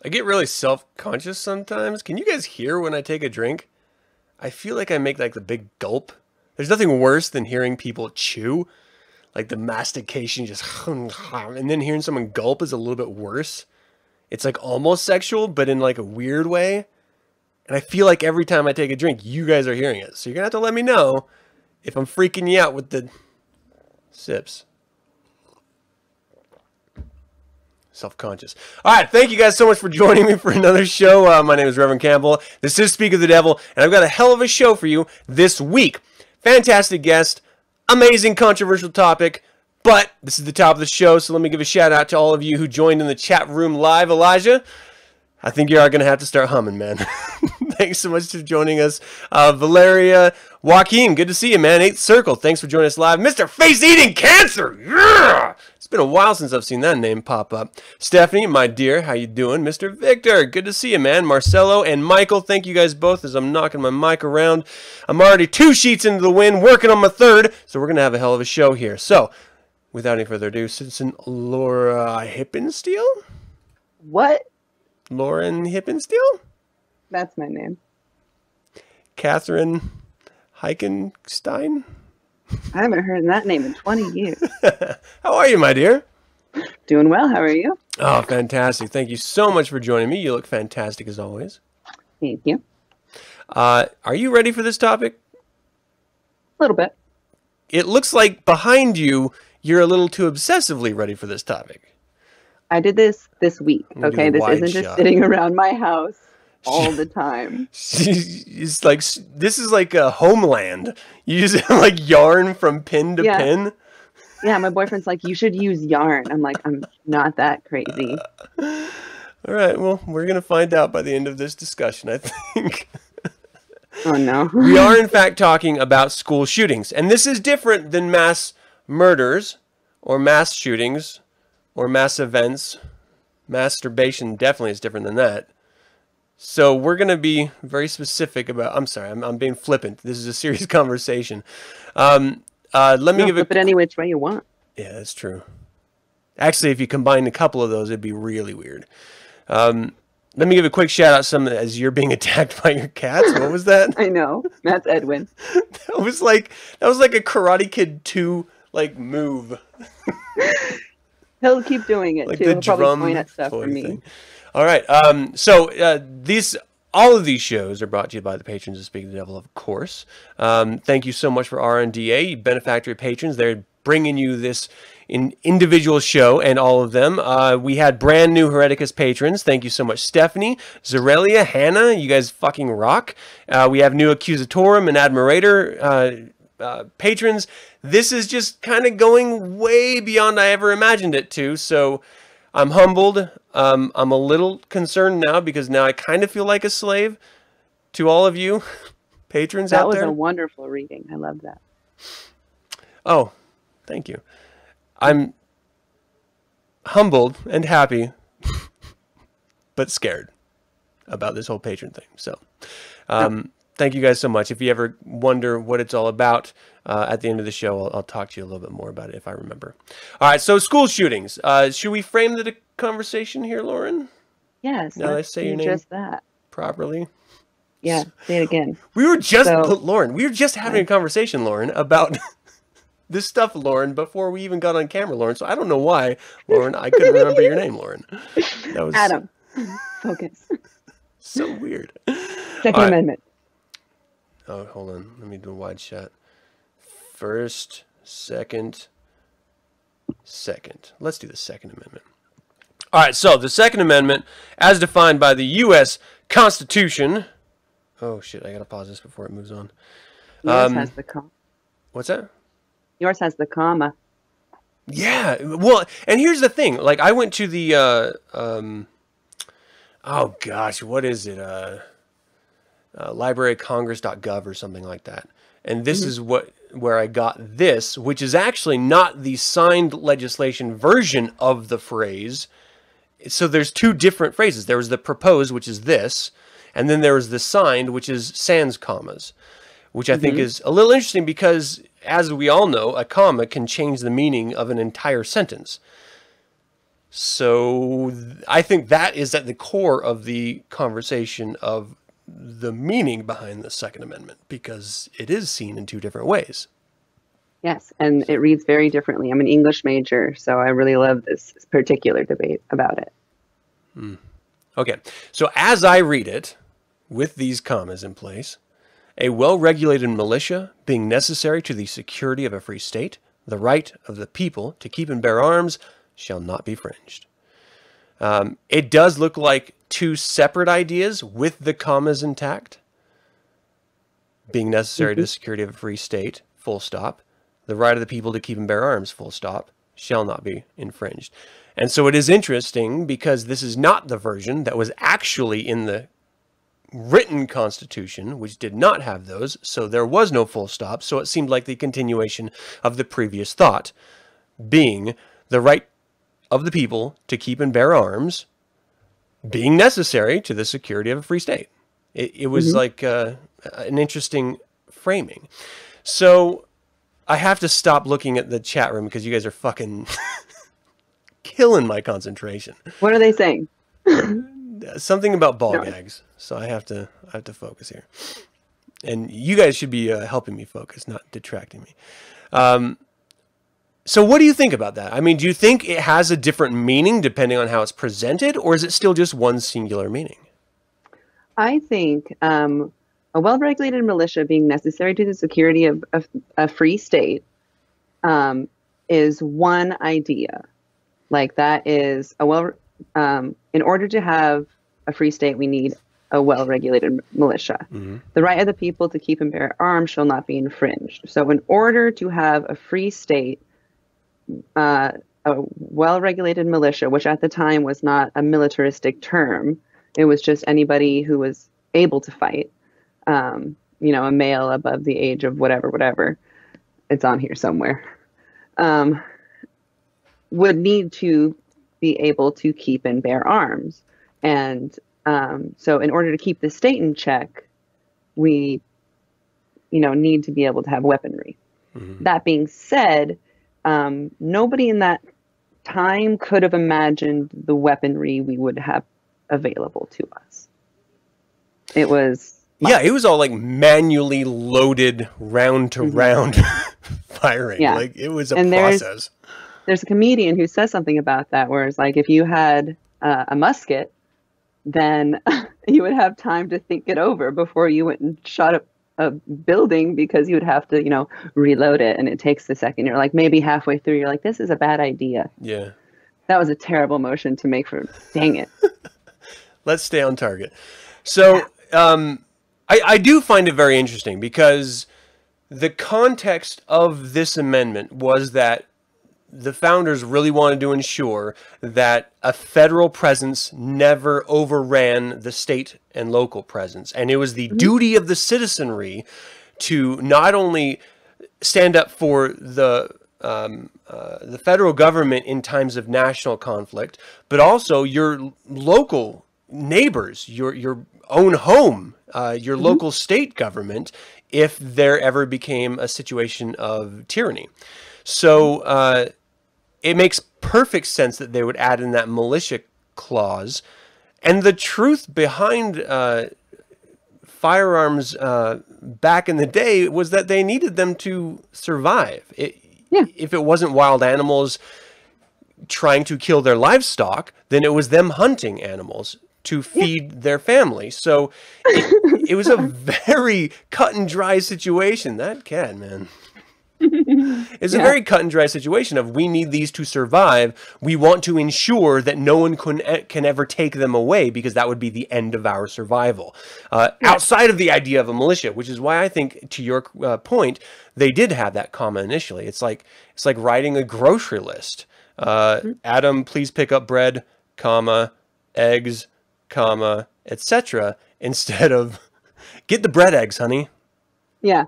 I get really self-conscious sometimes. Can you guys hear when I take a drink? I feel like I make like the big gulp. There's nothing worse than hearing people chew. Like the mastication just... And then hearing someone gulp is a little bit worse. It's like almost sexual, but in like a weird way. And I feel like every time I take a drink, you guys are hearing it. So you're going to have to let me know if I'm freaking you out with the sips. Self-conscious. All right, thank you guys so much for joining me for another show. My name is Reverend Campbell. This is Speak of the Devil, and I've got a hell of a show for you this week. Fantastic guest, amazing controversial topic, but this is the top of the show, so let me give a shout out to all of you who joined in the chat room live. Elijah, I think you are going to have to start humming, man. Thanks so much for joining us. Valeria, Joaquin, good to see you, man. 8th Circle, thanks for joining us live. Mr. Face-Eating Cancer, yeah! It's been a while since I've seen that name pop up. Stephanie, my dear, how you doing? Mr. Victor, good to see you, man. Marcelo and Michael, thank you guys both as I'm knocking my mic around. I'm already 2 sheets into the wind, working on my 3rd, so we're going to have a hell of a show here. So, without any further ado, Citizen Laura Hippensteel? What? Lauren Hippensteel? That's my name. Catherine Heichenstein? I haven't heard that name in 20 years. How are you, my dear? Doing well. How are you? Oh, fantastic. Thank you so much for joining me. You look fantastic as always. Thank you. Are you ready for this topic? A little bit. It looks like behind you, you're a little too obsessively ready for this topic. I did this week, okay? This isn't shot. just sitting around my house all the time. It's like, this is like a Homeland. You just like yarn from pin to pin. Yeah, my boyfriend's like, you should use yarn. I'm like, I'm not that crazy. All right, well, we're going to find out by the end of this discussion, I think. Oh, no. We are, in fact, talking about school shootings. And this is different than mass murders or mass shootings or mass events. Masturbation definitely is different than that. So we're going to be very specific about... I'm sorry, I'm being flippant. This is a serious conversation. Let me give flip it any which way you want. Yeah, that's true. Actually, if you combine a couple of those, it'd be really weird. Let me give a quick shout out some as you're being attacked by your cats. What was that? I know. That's Edwin. That was like a Karate Kid 2 like move. He'll keep doing it like too. the He'll drum probably point at stuff for me. thing. All right. So all of these shows are brought to you by the patrons of Speak of the Devil, of course. Thank you so much for RNDA, benefactor patrons. They're bringing you this individual show and all of them. We had brand new Hereticus patrons. Thank you so much, Stephanie, Zerelia, Hannah. You guys fucking rock. We have new Accusatorum and Admirator patrons. This is just kind of going way beyond I ever imagined it to. So I'm humbled. I'm a little concerned now because now I kind of feel like a slave to all of you patrons out there. That was a wonderful reading. I love that. Oh, thank you. I'm humbled and happy, but scared about this whole patron thing. So, thank you guys so much. If you ever wonder what it's all about, at the end of the show, I'll talk to you a little bit more about it if I remember. All right, so school shootings. Should we frame the conversation here, Lauren? Yes. Now I say your name just that properly. Yeah, say it again. We were just Lauren. We were just having a conversation, Lauren, about this stuff, Lauren, before we even got on camera, Lauren. So I don't know why, Lauren, I couldn't remember your name, Lauren. That was Adam. Focus. So weird. Second Amendment. Oh, hold on. Let me do a wide shot. First, second. Let's do the Second Amendment. All right, so the Second Amendment, as defined by the U.S. Constitution. Oh, shit, I got to pause this before it moves on. Yours has the comma. What's that? Yours has the comma. Yeah, well, and here's the thing. Like, I went to the oh gosh, what is it? libraryofcongress.gov or something like that. And this is where I got this, which is actually not the signed legislation version of the phrase. So there's two different phrases. There was the proposed, which is this, and then there was the signed, which is sans commas, which I think is a little interesting because, as we all know, a comma can change the meaning of an entire sentence. So I think that is at the core of the conversation of the meaning behind the Second Amendment, because it is seen in two different ways. Yes, and it reads very differently. I'm an English major, so I really love this particular debate about it. Okay, so as I read it, with these commas in place, a well-regulated militia being necessary to the security of a free state, the right of the people to keep and bear arms shall not be infringed. It does look like two separate ideas with the commas intact. Being necessary to the security of a free state, full stop. The right of the people to keep and bear arms, full stop, shall not be infringed. And so it is interesting because this is not the version that was actually in the written Constitution, which did not have those, so there was no full stop, so it seemed like the continuation of the previous thought, being the right of the people to keep and bear arms, being necessary to the security of a free state. It was like an interesting framing. So I have to stop looking at the chat room because you guys are fucking killing my concentration. What are they saying? Something about ball gags. So I have to focus here. And you guys should be helping me focus, not detracting me. So what do you think about that? I mean, do you think it has a different meaning depending on how it's presented, or is it still just one singular meaning? I think a well-regulated militia being necessary to the security of a free state is one idea. Like that is in order to have a free state, we need a well-regulated militia. The right of the people to keep and bear arms shall not be infringed. So in order to have a free state, a well-regulated militia, which at the time was not a militaristic term, it was just anybody who was able to fight, a male above the age of whatever, it's on here somewhere, would need to be able to keep and bear arms. And so in order to keep the state in check, we, need to be able to have weaponry. That being said, nobody in that time could have imagined the weaponry we would have available to us. It was... Yeah, it was all like manually loaded round to round firing. Yeah. Like it was a process. There's a comedian who says something about that, where it's like if you had a musket, then you would have time to think it over before you went and shot up a building, because you would have to, reload it, and it takes a second. You're like maybe halfway through, you're like, this is a bad idea. Yeah. That was a terrible motion to make for, dang it. Let's stay on target. So I do find it very interesting because the context of this amendment was that the founders really wanted to ensure that a federal presence never overran the state and local presence. And it was the duty of the citizenry to not only stand up for the federal government in times of national conflict, but also your local neighbors, your own home, your local state government, if there ever became a situation of tyranny. So it makes perfect sense that they would add in that militia clause. And the truth behind firearms back in the day was that they needed them to survive. If it wasn't wild animals trying to kill their livestock, then it was them hunting animals to feed their family. So it was a very cut and dry situation. That cat, man. It's a very cut and dry situation of we need these to survive. We want to ensure that no one can ever take them away, because that would be the end of our survival. Outside of the idea of a militia, which is why I think, to your point, they did have that comma initially. It's like writing a grocery list. Adam, please pick up bread, comma, eggs, comma, etc., instead of get the bread eggs, honey. Yeah.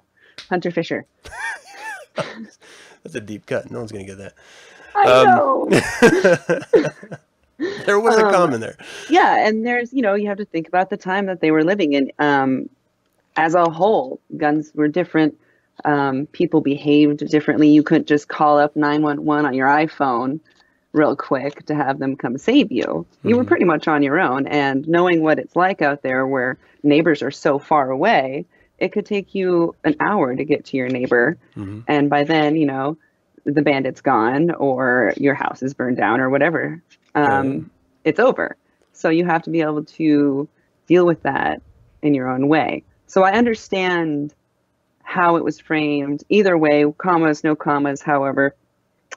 Hunter Fisher. That's a deep cut. No one's going to get that. I know. There was a comma there. Yeah, and there's, you have to think about the time that they were living in. As a whole, guns were different. People behaved differently. You couldn't just call up 911 on your iPhone real quick to have them come save you. You were pretty much on your own. And knowing what it's like out there where neighbors are so far away, it could take you an hour to get to your neighbor. And by then, the bandit's gone or your house is burned down or whatever. It's over. So you have to be able to deal with that in your own way. So I understand how it was framed either way, commas, no commas, however,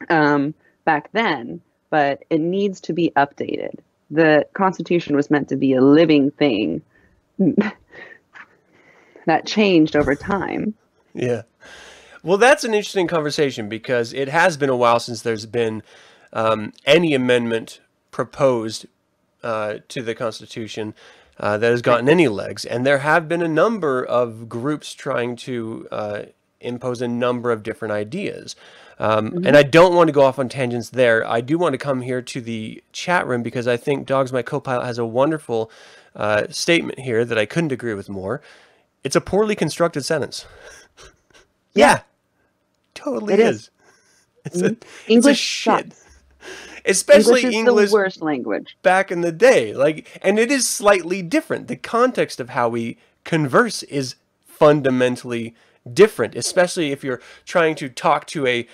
back then, but it needs to be updated. The Constitution was meant to be a living thing that changed over time. Yeah. Well, that's an interesting conversation because it has been a while since there's been any amendment proposed to the Constitution that has gotten any legs. And there have been a number of groups trying to impose a number of different ideas. And I don't want to go off on tangents there. I do want to come here to the chat room because I think Dogs My Copilot has a wonderful statement here that I couldn't agree with more. It's a poorly constructed sentence. Yeah, totally it is. It's a shit. Especially English is the worst language back in the day. And it is slightly different. The context of how we converse is fundamentally different, especially if you're trying to talk to a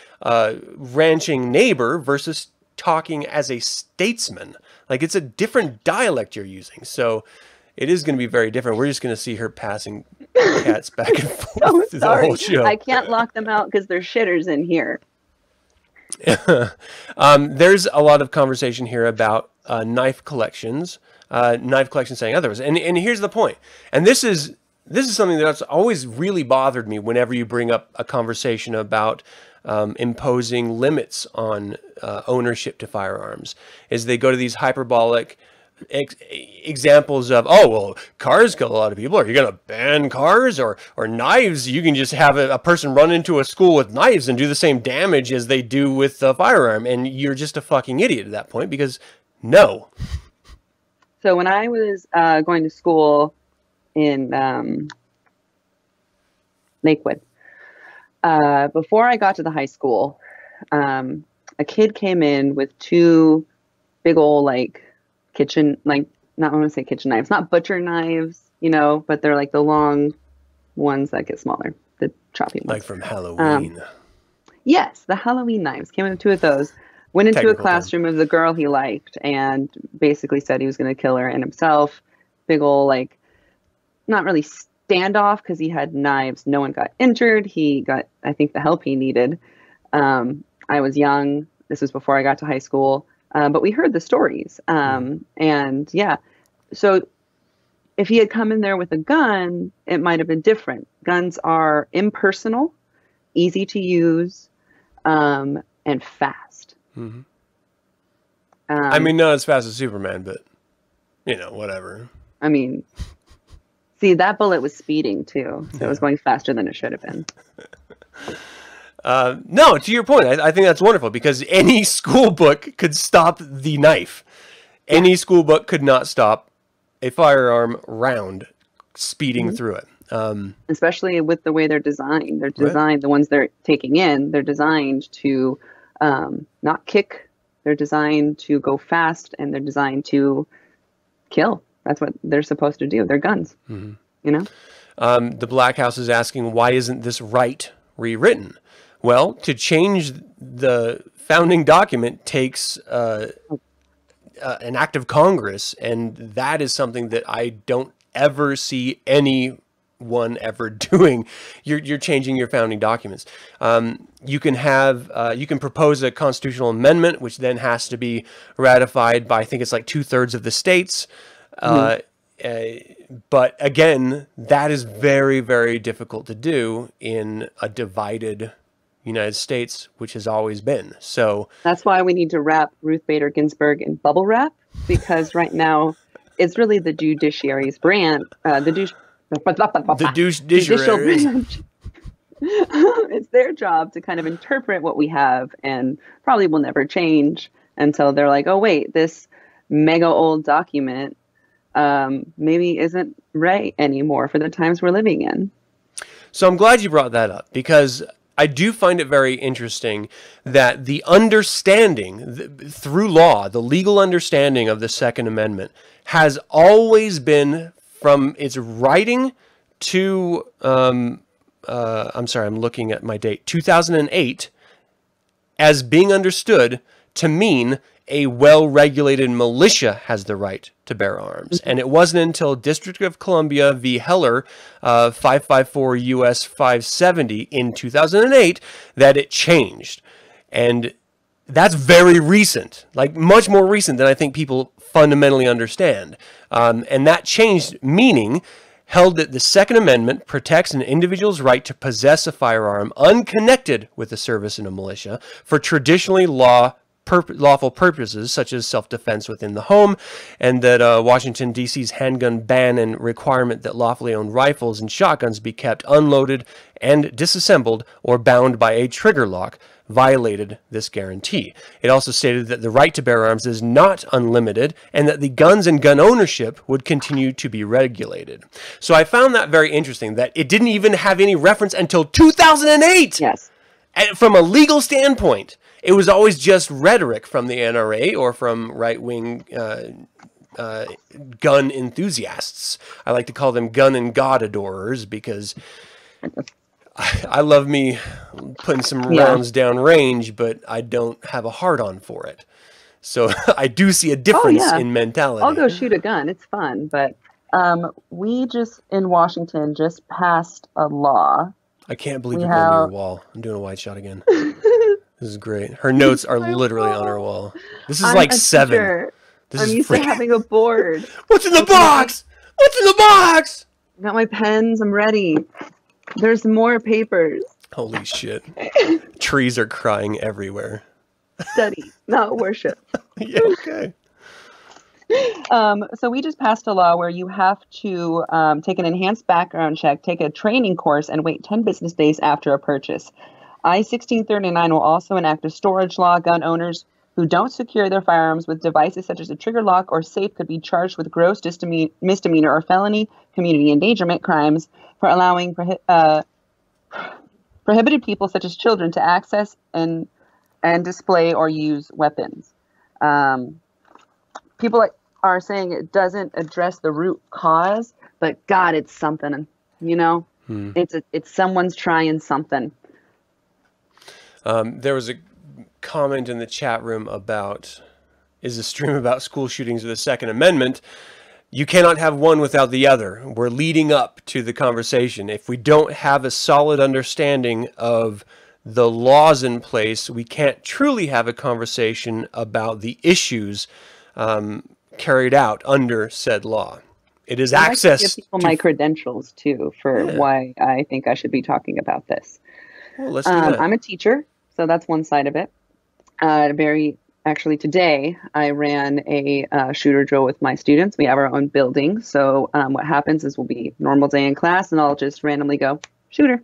ranching neighbor versus talking as a statesman. It's a different dialect you're using. So it is going to be very different. We're just going to see her passing cats back and forth through the whole show. I can't lock them out because they're shitters in here. There's a lot of conversation here about knife collections saying otherwise. And here's the point. And this is something that's always really bothered me whenever you bring up a conversation about imposing limits on ownership to firearms, is they go to these hyperbolic examples of, oh, well, cars kill a lot of people. Are you going to ban cars or knives? You can just have a person run into a school with knives and do the same damage as they do with a firearm. And you're just a fucking idiot at that point because no. So when I was going to school in Lakewood, before I got to the high school, a kid came in with two big old kitchen, not want to say kitchen knives, not butcher knives, but they're the long ones that get smaller, the choppy ones. Like from Halloween. Yes, the Halloween knives. Came in with two of those. Went into a classroom of the girl he liked and basically said he was going to kill her and himself. Big old, not really standoff because he had knives. No one got injured. He got, I think, the help he needed. I was young. This was before I got to high school. But we heard the stories. And yeah, so if he had come in there with a gun, it might have been different. Guns are impersonal, easy to use, and fast. I mean, not as fast as Superman, but, whatever. I mean, see, that bullet was speeding too. So it was going faster than it should have been. No, to your point, I think that's wonderful because any school book could stop the knife. Any school book could not stop a firearm round speeding through it. Especially with the way they're designed. They're designed, the ones they're taking in, they're designed to not kick. They're designed to go fast and they're designed to kill. That's what they're supposed to do. They're guns, The Black House is asking, why isn't this right rewritten? Well, to change the founding document takes an act of Congress, and that is something that I don't ever see anyone ever doing. You're changing your founding documents. You can propose a constitutional amendment, which then has to be ratified by, I think it's 2/3 of the states. But again, that is very, very difficult to do in a divided United States, which has always been. So that's why we need to wrap Ruth Bader Ginsburg in bubble wrap, because right now it's really the judiciary's branch, The judicial judiciary. branch. It's their job to kind of interpret what we have, and probably will never change until they're like, oh wait, this mega old document maybe isn't right anymore for the times we're living in. So I'm glad you brought that up, because I do find it very interesting that the understanding through law, the legal understanding of the Second Amendment, has always been from its writing to, I'm sorry, I'm looking at my date, 2008, as being understood to mean a well-regulated militia has the right to bear arms. And it wasn't until District of Columbia v. Heller, 554 U.S. 570 in 2008 that it changed. And that's very recent, like much more recent than I think people fundamentally understand. And that changed, meaning held that the Second Amendment protects an individual's right to possess a firearm unconnected with the service in a militia for traditionally lawful purposes such as self-defense within the home, and that Washington, D.C.'s handgun ban and requirement that lawfully owned rifles and shotguns be kept unloaded and disassembled or bound by a trigger lock violated this guarantee. It also stated that the right to bear arms is not unlimited and that the guns and gun ownership would continue to be regulated. So I found that very interesting, that it didn't even have any reference until 2008. Yes. And from a legal standpoint, it was always just rhetoric from the NRA or from right-wing gun enthusiasts. I like to call them gun and God adorers, because I love me putting some rounds down range, but I don't have a hard-on for it. So I do see a difference in mentality. I'll go shoot a gun. It's fun. But we just, in Washington, just passed a law. I can't believe you're going to your wall. I'm doing a wide shot again. This is great. Her notes are literally on her wall. This is like 7. Teacher. I'm used to having a board. What's in the box? What's in the box? Got my pens. I'm ready. There's more papers. Holy shit. Trees are crying everywhere. Study, not worship. Yeah, okay. So we just passed a law where you have to take an enhanced background check, take a training course, and wait 10 business days after a purchase. I-1639 will also enact a storage law. Gun owners who don't secure their firearms with devices such as a trigger lock or safe could be charged with gross misdemeanor or felony community endangerment crimes for allowing prohibited people such as children to access and display or use weapons. People are saying it doesn't address the root cause, but God, it's something, you know? It's someone's trying something. There was a comment in the chat room about, is the stream about school shootings or the Second Amendment? You cannot have one without the other. We're leading up to the conversation. If we don't have a solid understanding of the laws in place, we can't truly have a conversation about the issues carried out under said law. It is access. I give people my credentials too for why I think I should be talking about this. Well, let's do that. I'm a teacher, so that's one side of it. Actually, today I ran a shooter drill with my students. We have our own building, so what happens is we'll be normal day in class, and I'll just randomly go shooter,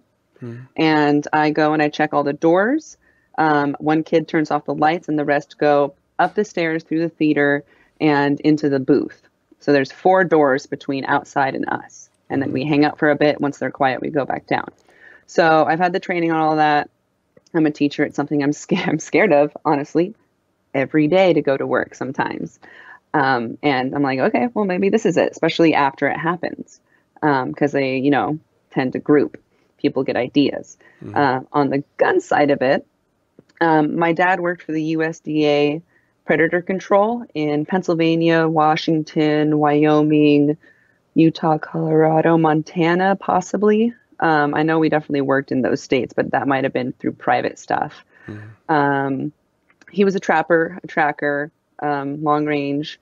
and I go and I check all the doors. One kid turns off the lights, and the rest go up the stairs through the theater and into the booth. So there's 4 doors between outside and us, and then we hang out for a bit. Once they're quiet, we go back down. So I've had the training on all that. I'm a teacher. It's something I'm scared of, honestly, every day to go to work sometimes. And I'm like, okay, well, maybe this is it, especially after it happens, because they, tend to group. People get ideas. On the gun side of it, my dad worked for the USDA Predator Control in Pennsylvania, Washington, Wyoming, Utah, Colorado, Montana, possibly. I know we definitely worked in those states, but that might have been through private stuff. He was a tracker, long range.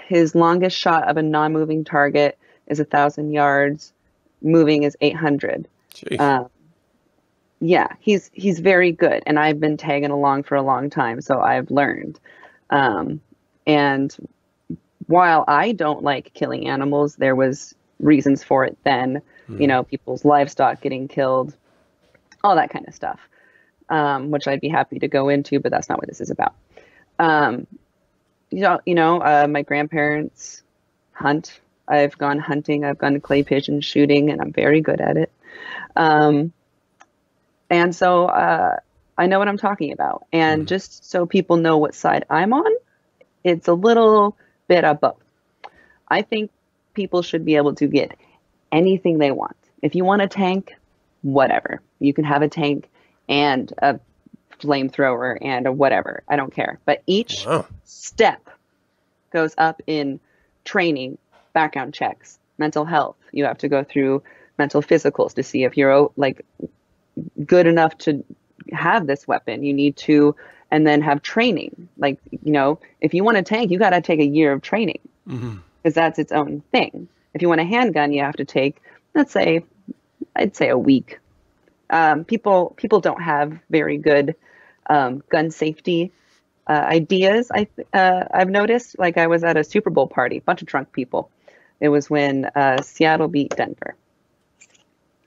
His longest shot of a non-moving target is 1,000 yards. Moving is 800. Yeah, he's very good, and I've been tagging along for a long time, so I've learned. And while I don't like killing animals, there was reasons for it then. You know, people's livestock getting killed, all that kind of stuff, which I'd be happy to go into, but that's not what this is about. My grandparents hunt. I've gone hunting. I've gone clay pigeon shooting, and I'm very good at it. And so I know what I'm talking about. And just so people know what side I'm on, it's a little bit of both. I think people should be able to get anything they want. If you want a tank, whatever. You can have a tank and a flamethrower and a whatever. I don't care. But each step goes up in training, background checks, mental health. You have to go through mental physicals to see if you're like good enough to have this weapon. You need to, and then have training. Like, you know, if you want a tank, you got to take a year of training because that's its own thing. If you want a handgun, you have to take, let's say, I'd say a week. People don't have very good gun safety ideas. I've noticed. Like, I was at a Super Bowl party, bunch of drunk people. It was when Seattle beat Denver.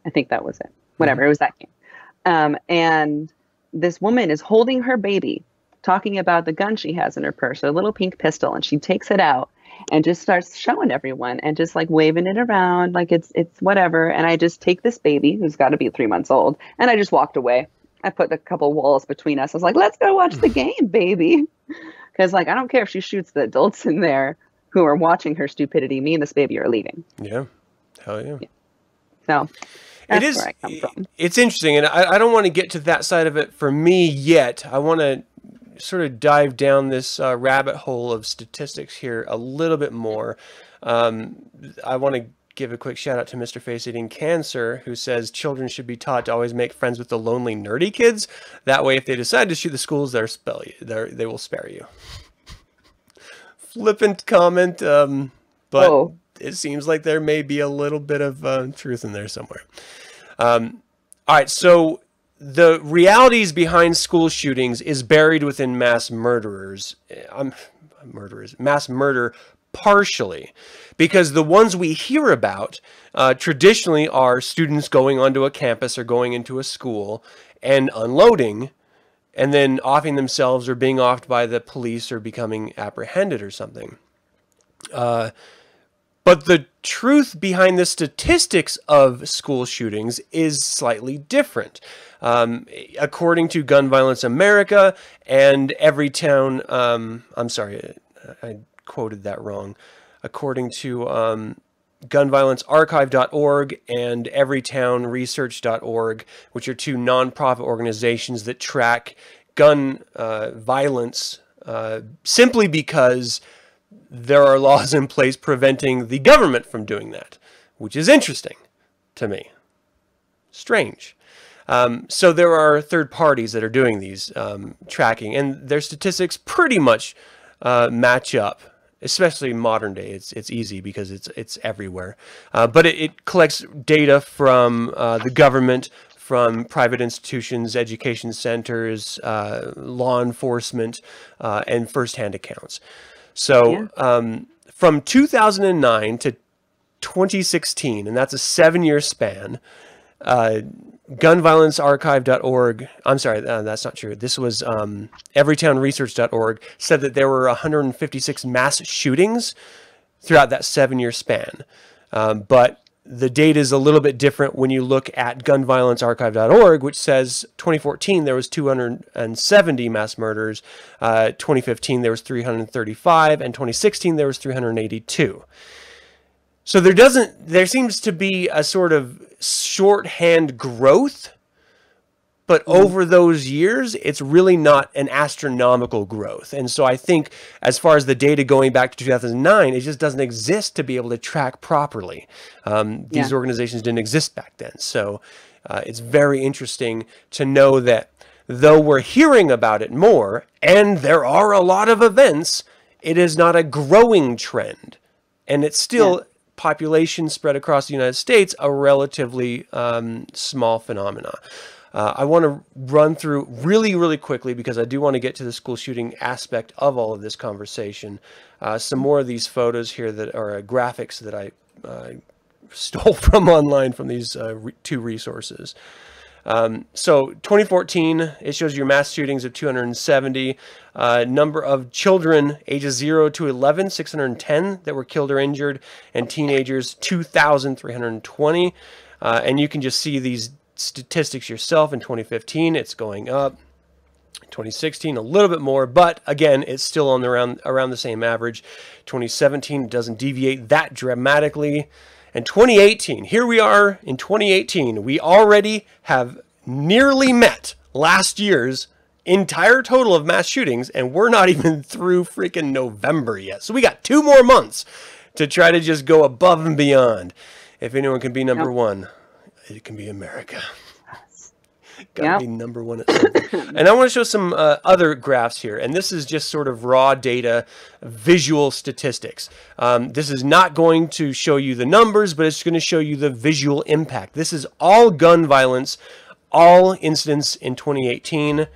I think that was it. Whatever, it was that game. And this woman is holding her baby, talking about the gun she has in her purse, a little pink pistol, and she takes it out and just starts showing everyone and just like waving it around like it's whatever. And I just take this baby, who's got to be 3 months old, and I just walked away. I put a couple walls between us. I was like, let's go watch the game, baby. Because, like, I don't care if she shoots the adults in there who are watching her stupidity. Me and this baby are leaving. Yeah. Hell yeah. So that's where I come from. It's interesting, and I don't want to get to that side of it for me yet. I want to sort of dive down this rabbit hole of statistics here a little bit more. I want to give a quick shout out to Mr. Face Eating Cancer, who says children should be taught to always make friends with the lonely, nerdy kids. That way, if they decide to shoot the schools, they will spare you. Flippant comment, but it seems like there may be a little bit of truth in there somewhere. All right, so the realities behind school shootings is buried within mass murderers. Mass murder partially, because the ones we hear about traditionally are students going onto a campus or going into a school and unloading and then offing themselves or being offed by the police or becoming apprehended or something. But the truth behind the statistics of school shootings is slightly different. According to Gun Violence America and Everytown, I'm sorry, I quoted that wrong. According to gunviolencearchive.org and everytownresearch.org, which are two nonprofit organizations that track gun violence simply because there are laws in place preventing the government from doing that, which is interesting to me. Strange. So there are third parties that are doing these tracking, and their statistics pretty much match up, especially modern day. It's easy because it's everywhere. But it collects data from the government, from private institutions, education centers, law enforcement, and firsthand accounts. So from 2009 to 2016, and that's a 7-year span, gunviolencearchive.org, I'm sorry, that's not true. This was everytownresearch.org, said that there were 156 mass shootings throughout that 7-year span. But the data is a little bit different when you look at gunviolencearchive.org, which says 2014 there was 270 mass murders, 2015 there was 335, and 2016 there was 382. So there seems to be a sort of shorthand growth, but over those years, it's really not an astronomical growth. And so I think as far as the data going back to 2009, it just doesn't exist to be able to track properly. These organizations didn't exist back then. So it's very interesting to know that though we're hearing about it more, and there are a lot of events, it is not a growing trend. And it's still population spread across the United States, a relatively small phenomena. I want to run through really, really quickly, because I do want to get to the school shooting aspect of all of this conversation. Some more of these photos here that are graphics that I stole from online from these two resources. So 2014, it shows you mass shootings of 270, number of children ages 0 to 11, 610 that were killed or injured, and teenagers, 2,320. And you can just see these statistics yourself. In 2015, it's going up. 2016, a little bit more, but again, it's still on around the same average. 2017 doesn't deviate that dramatically. And 2018, here we are in 2018. We already have nearly met last year's entire total of mass shootings, and we're not even through freaking November yet. So we got 2 more months to try to just go above and beyond. If anyone can be number one, it can be America. Gotta be number one at something. And I want to show some other graphs here. And this is just sort of raw data, visual statistics. This is not going to show you the numbers, but it's going to show you the visual impact. This is all gun violence, all incidents in 2018.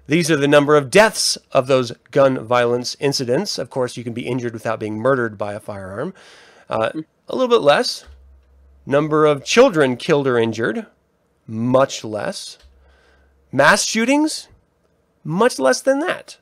These are the number of deaths of those gun violence incidents. Of course, you can be injured without being murdered by a firearm. A little bit less. Number of children killed or injured, much less. Mass shootings, much less than that.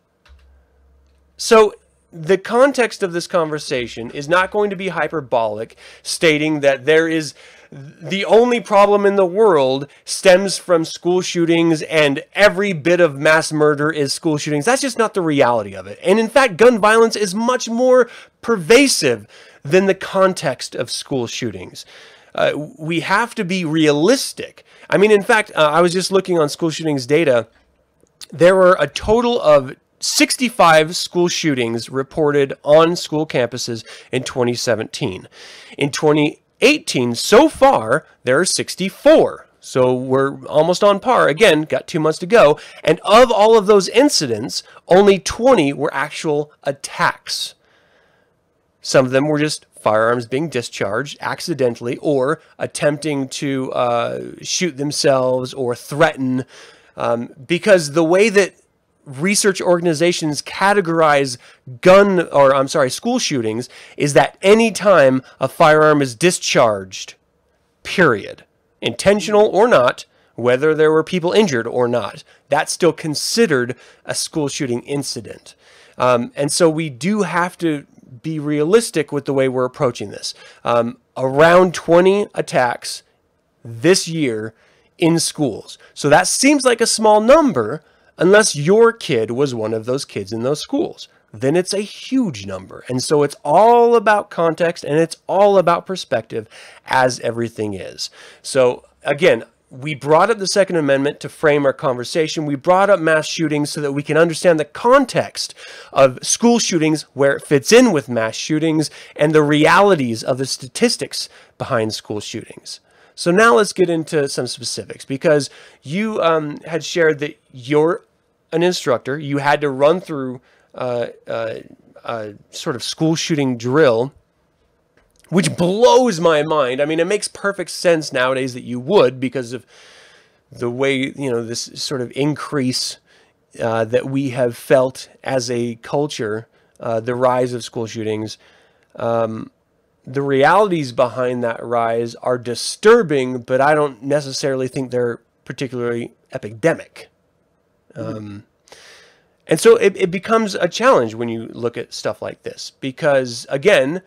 So the context of this conversation is not going to be hyperbolic, stating that there is the only problem in the world stems from school shootings and every bit of mass murder is school shootings. That's just not the reality of it. And in fact, gun violence is much more pervasive than the context of school shootings. We have to be realistic. I mean, in fact, I was just looking on school shootings data. There were a total of 65 school shootings reported on school campuses in 2017. In 2018, so far, there are 64. So we're almost on par. Again, got 2 months to go. And of all of those incidents, only 20 were actual attacks. Some of them were just firearms being discharged accidentally or attempting to shoot themselves or threaten, because the way that research organizations categorize school shootings is that any time a firearm is discharged, period, intentional or not, whether there were people injured or not, that's still considered a school shooting incident. And so we do have to be realistic with the way we're approaching this. Around 20 attacks this year in schools. So that seems like a small number unless your kid was one of those kids in those schools. Then it's a huge number. And so it's all about context and it's all about perspective, as everything is. So again, we brought up the Second Amendment to frame our conversation. We brought up mass shootings so that we can understand the context of school shootings, where it fits in with mass shootings, and the realities of the statistics behind school shootings. So now let's get into some specifics, because you had shared that you're an instructor. You had to run through a sort of school shooting drill, which blows my mind. I mean, it makes perfect sense nowadays that you would, because of the way, this sort of increase that we have felt as a culture, the rise of school shootings. The realities behind that rise are disturbing, but I don't necessarily think they're particularly epidemic. And so it becomes a challenge when you look at stuff like this, because again,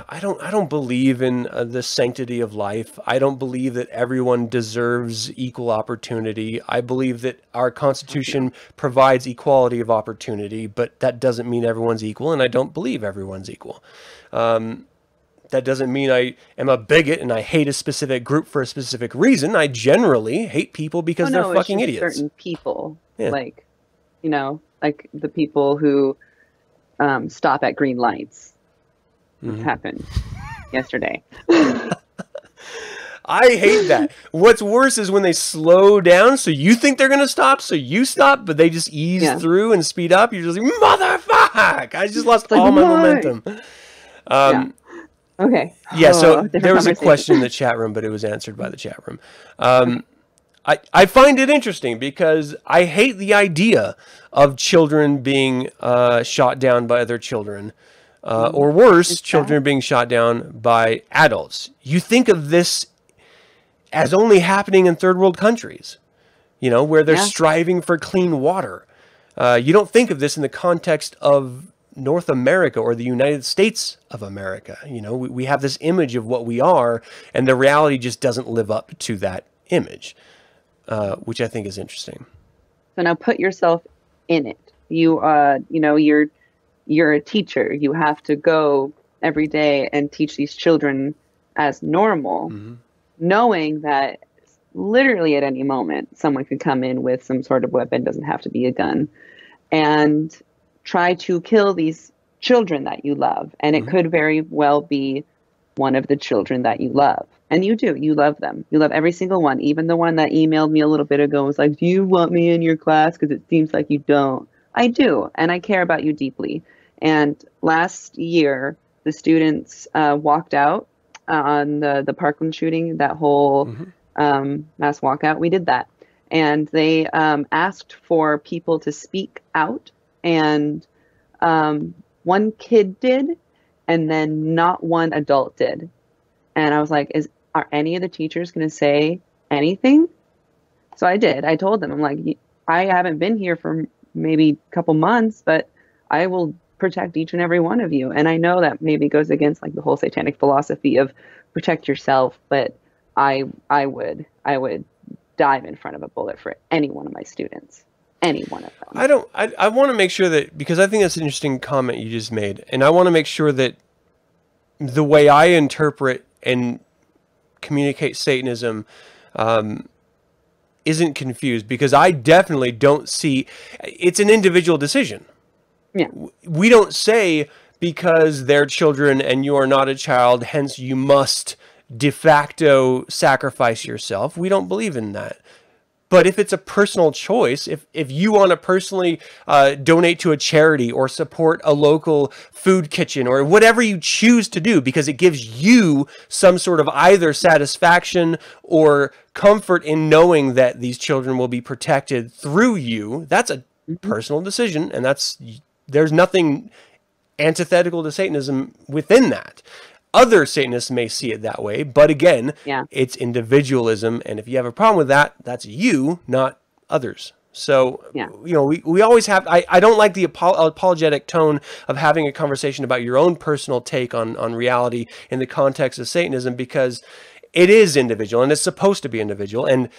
I don't believe in the sanctity of life. I don't believe that everyone deserves equal opportunity. I believe that our Constitution provides equality of opportunity, but that doesn't mean everyone's equal, and I don't believe everyone's equal. That doesn't mean I am a bigot and I hate a specific group for a specific reason. I generally hate people because they're fucking idiots. Certain people, like the people who stop at green lights. Happened yesterday. I hate that. What's worse is when they slow down, so you think they're going to stop, so you stop, but they just ease through and speed up. You're just like, motherfuck! I just lost all my momentum. Okay. Yeah, so there was a question in the chat room, but it was answered by the chat room. I find it interesting because I hate the idea of children being shot down by other children, or worse, It's children sad. being shot down by adults. You think of this as only happening in third world countries, you know, where they're Yeah. striving for clean water. You don't think of this in the context of North America or the United States of America. You know, we have this image of what we are, and the reality just doesn't live up to that image, which I think is interesting. So now put yourself in it. You know, you're a teacher. You have to go every day and teach these children as normal, knowing that literally at any moment someone could come in with some sort of weapon, doesn't have to be a gun, and try to kill these children that you love. And it could very well be one of the children that you love. And you do. You love them. You love every single one, even the one that emailed me a little bit ago and was like, do you want me in your class? Because it seems like you don't. I do. And I care about you deeply. And last year, the students walked out on the Parkland shooting, that whole mass walkout. We did that. And they asked for people to speak out. And one kid did, and then not one adult did. And I was like, are any of the teachers going to say anything? So I did. I told them, I'm like, I haven't been here for maybe a couple months, but I will protect each and every one of you. And I know that maybe goes against like the whole satanic philosophy of protect yourself, but I would dive in front of a bullet for any one of my students. Any one of them. I want to make sure that, because I think that's an interesting comment you just made, and I want to make sure that the way I interpret and communicate Satanism isn't confused, because I definitely don't see it's an individual decision. Yeah. We don't say because they're children and you are not a child, hence you must de facto sacrifice yourself. We don't believe in that. But if it's a personal choice, if you want to personally donate to a charity or support a local food kitchen or whatever you choose to do, because it gives you some sort of either satisfaction or comfort in knowing that these children will be protected through you, that's a personal decision, and there's nothing antithetical to Satanism within that. Other Satanists may see it that way, but again, it's individualism, and if you have a problem with that, that's you, not others. So, you know, we always have, I don't like the apologetic tone of having a conversation about your own personal take on reality in the context of Satanism, because it is individual, and it's supposed to be individual, and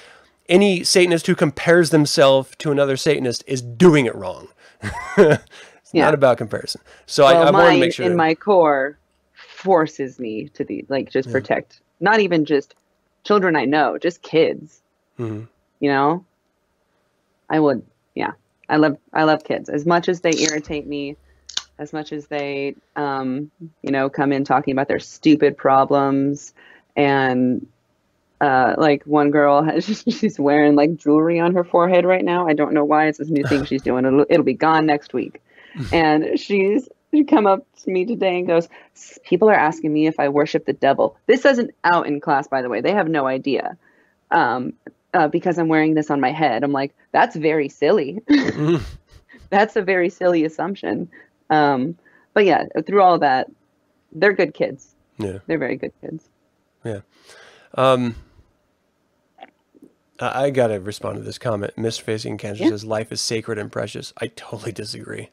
any Satanist who compares themselves to another Satanist is doing it wrong. It's not about comparison. So I want to make sure. In my core, forces me to be like just protect not even just children I know, just kids. You know, I love kids as much as they irritate me, as much as they you know, come in talking about their stupid problems. And like one girl she's wearing like jewelry on her forehead right now. I don't know why. It's this new thing she's doing. It'll be gone next week. And she come up to me today and goes, people are asking me if I worship the devil. This isn't out in class, by the way. They have no idea. Because I'm wearing this on my head. I'm like, that's very silly. That's a very silly assumption. But yeah, through all of that, they're good kids. Yeah. They're very good kids. Yeah. I got to respond to this comment. Mr. Facing Cancer says, life is sacred and precious. I totally disagree.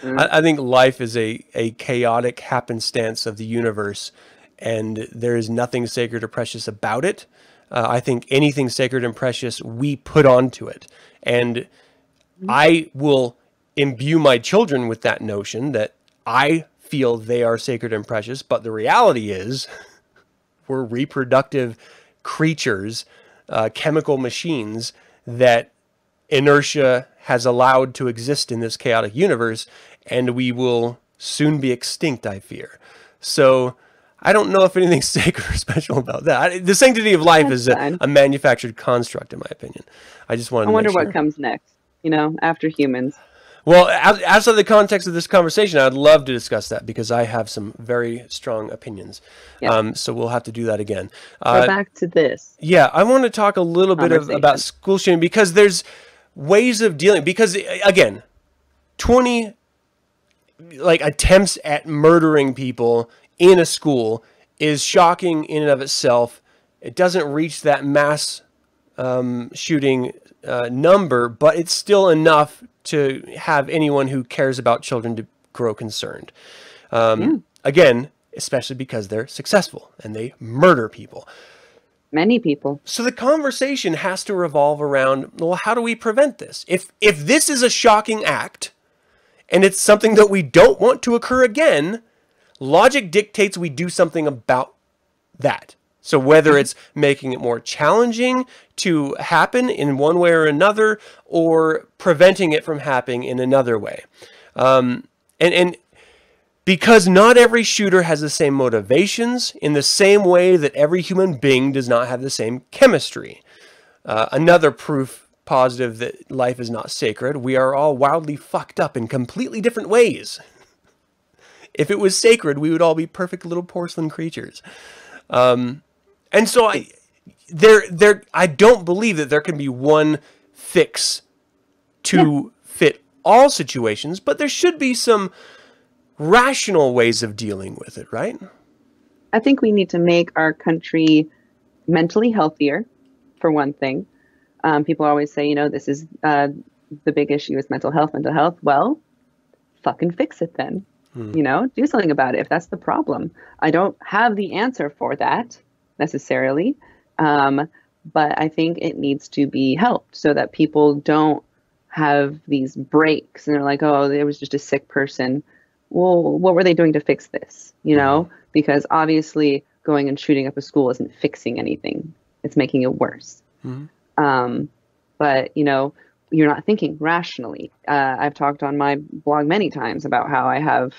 I think life is a chaotic happenstance of the universe, and there is nothing sacred or precious about it. I think anything sacred and precious we put onto it. And I will imbue my children with that notion that I feel they are sacred and precious, but the reality is we're reproductive creatures, chemical machines that inertia has allowed to exist in this chaotic universe, and we will soon be extinct, I fear. So I don't know if anything's sacred or special about that. The sanctity of life is a manufactured construct, in my opinion. I just wanted to wonder what comes next, you know, after humans. Well, outside the context of this conversation, I'd love to discuss that because I have some very strong opinions. Yeah. So we'll have to do that again. So back to this. Yeah, I want to talk a little bit about school shooting because there's ways of dealing. Because again, 20 attempts at murdering people in a school is shocking in and of itself. It doesn't reach that mass shooting number, but it's still enough to have anyone who cares about children to grow concerned. Again, especially because they're successful and they murder people. Many people. So the conversation has to revolve around, well, how do we prevent this? If this is a shocking act and it's something that we don't want to occur again, logic dictates we do something about that. So whether it's making it more challenging to happen in one way or another, or preventing it from happening in another way. And because not every shooter has the same motivations, in the same way that every human being does not have the same chemistry. Another proof positive that life is not sacred. We are all wildly fucked up in completely different ways. If it was sacred, we would all be perfect little porcelain creatures. And so I don't believe that there can be one fix to fit all situations, but there should be some rational ways of dealing with it, right? I think we need to make our country mentally healthier, for one thing. People always say, this is the big issue is mental health. Well, fucking fix it then. Do something about it if that's the problem. I don't have the answer for that necessarily, but I think it needs to be helped so that people don't have these breaks and they're like, oh, there was just a sick person. Well, what were they doing to fix this? Because obviously going and shooting up a school isn't fixing anything. It's making it worse. But, you're not thinking rationally. I've talked on my blog many times about how I have,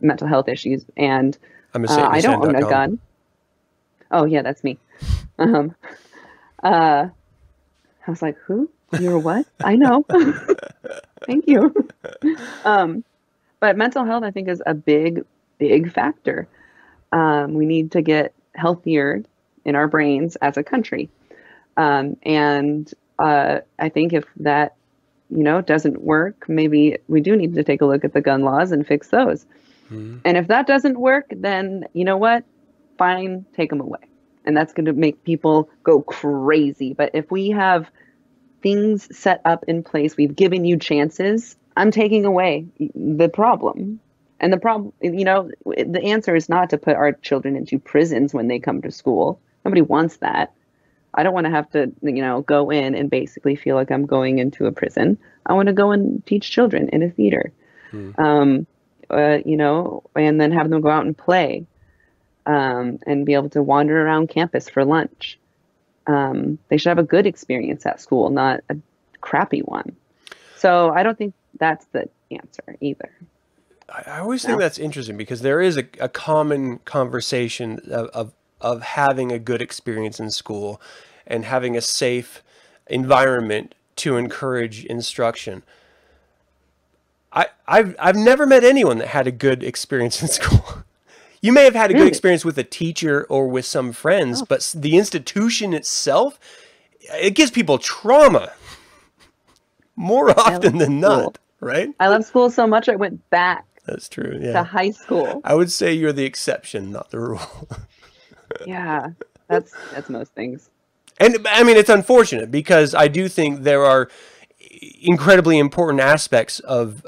mental health issues, and I don't own a gun. Oh yeah, that's me. I was like, who? You're what? I know. Thank you. But mental health, I think, is a big, big factor. We need to get healthier in our brains as a country. And I think if that, doesn't work, maybe we do need to take a look at the gun laws and fix those. And if that doesn't work, then you know what? Fine, take them away. And that's going to make people go crazy. But if we have things set up in place, we've given you chances, I'm taking away the problem. And the problem, the answer is not to put our children into prisons when they come to school. Nobody wants that. I don't want to have to, go in and basically feel like I'm going into a prison. I want to go and teach children in a theater, and then have them go out and play, and be able to wander around campus for lunch. They should have a good experience at school, not a crappy one. So I don't think that's the answer either. I always think that's interesting because there is a common conversation of having a good experience in school and having a safe environment to encourage instruction. I've never met anyone that had a good experience in school. You may have had a good experience with a teacher or with some friends, but the institution itself, it gives people trauma more often than not, right? I love school so much I went back. That's true. Yeah. To high school. I would say you're the exception, not the rule. Yeah, that's most things. And I mean, it's unfortunate because I do think there are incredibly important aspects of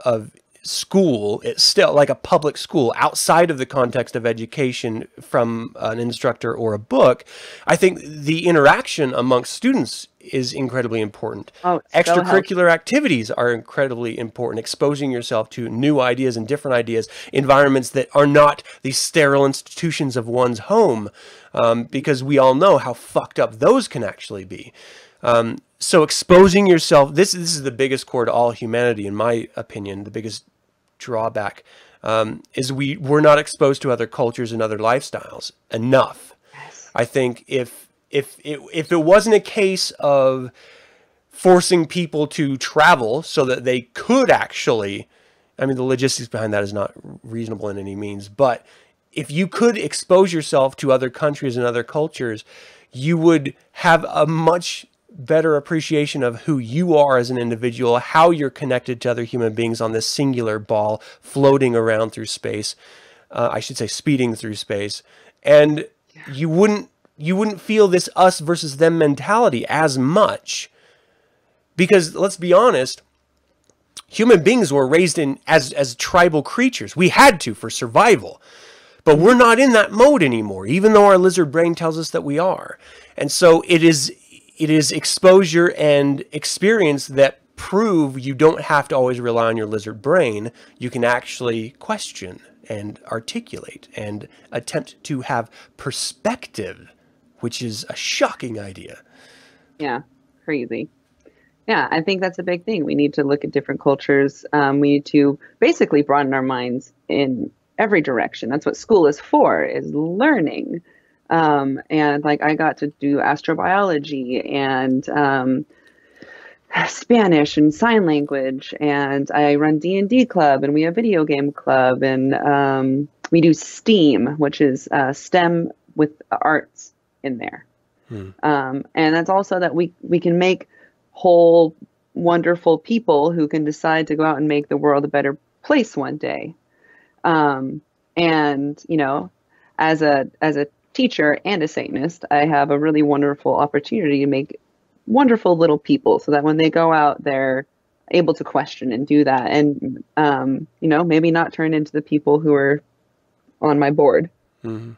school. It's still like a public school outside of the context of education from an instructor or a book. I think the interaction amongst students is incredibly important. Extracurricular activities are incredibly important. Exposing yourself to new ideas and different ideas, environments that are not the sterile institutions of one's home, because we all know how fucked up those can actually be. So exposing yourself, this is the biggest core to all humanity, in my opinion. The biggest drawback is we're not exposed to other cultures and other lifestyles enough. Yes. I think if it wasn't a case of forcing people to travel so that they could actually, I mean, the logistics behind that is not reasonable in any means, but if you could expose yourself to other countries and other cultures, you would have a much better appreciation of who you are as an individual, how you're connected to other human beings on this singular ball floating around through space. I should say speeding through space. And you wouldn't feel this us versus them mentality as much, because let's be honest, human beings were raised in as tribal creatures. We had to for survival. But we're not in that mode anymore, even though our lizard brain tells us that we are. And so it is exposure and experience that prove you don't have to always rely on your lizard brain. You can actually question and articulate and attempt to have perspective, which is a shocking idea. Yeah, crazy. Yeah, I think that's a big thing. We need to look at different cultures. We need to basically broaden our minds in every direction. That's what school is for, is learning. And like I got to do astrobiology and Spanish and sign language, and I run D&D club, and we have video game club, and we do STEAM, which is STEM with arts in there. And that's also that we can make whole, wonderful people who can decide to go out and make the world a better place one day. And, you know, as a teacher and a Satanist, I have a really wonderful opportunity to make wonderful little people so that when they go out, they're able to question and do that. And, you know, maybe not turn into the people who are on my board. Mm-hmm.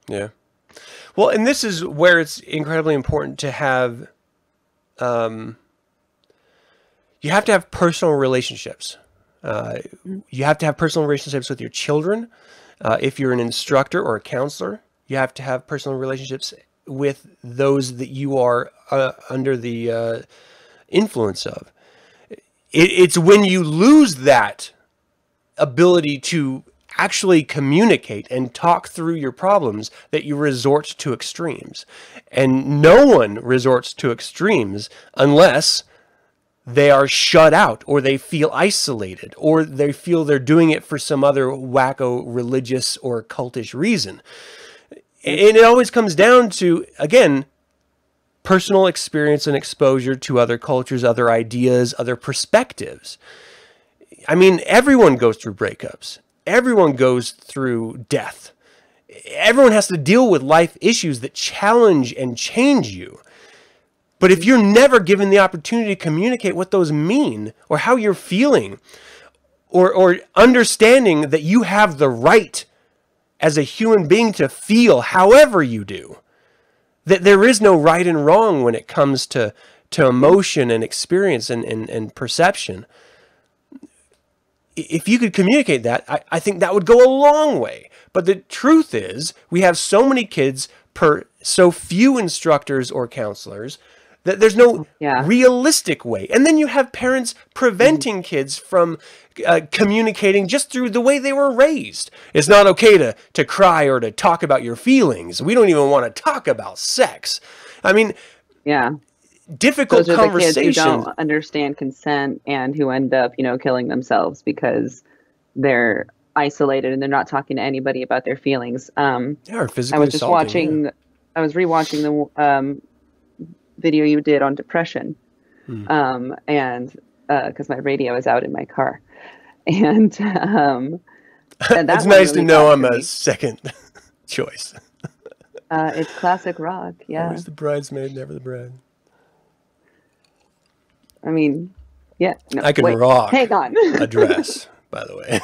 Yeah. Well, and this is where it's incredibly important to have, you have to have personal relationships. You have to have personal relationships with your children. If you're an instructor or a counselor, you have to have personal relationships with those that you are under the influence of. It's when you lose that ability to actually communicate and talk through your problems that you resort to extremes. And no one resorts to extremes unless they are shut out, or they feel isolated, or they feel they're doing it for some other wacko religious or cultish reason. And it always comes down to, again, personal experience and exposure to other cultures, other ideas, other perspectives. I mean, everyone goes through breakups. Everyone goes through death. Everyone has to deal with life issues that challenge and change you. But if you're never given the opportunity to communicate what those mean, or how you're feeling, or understanding that you have the right as a human being to feel however you do, that there is no right and wrong when it comes to emotion and experience and perception. If you could communicate that, I think that would go a long way. But the truth is, we have so many kids per so few instructors or counselors that there's no realistic way. And then you have parents preventing kids from communicating just through the way they were raised. It's not okay to cry or to talk about your feelings. We don't even want to talk about sex. I mean, difficult those are conversations. The kids who don't understand consent and who end up, you know, killing themselves because they're isolated and they're not talking to anybody about their feelings. Or physically I was just assaulting, I was rewatching the video you did on depression, and because my radio is out in my car, and it's nice to know I'm a second choice. It's classic rock. Yeah, always the bridesmaid, never the bride. I mean, yeah, no, I can rock hang on. a dress, by the way.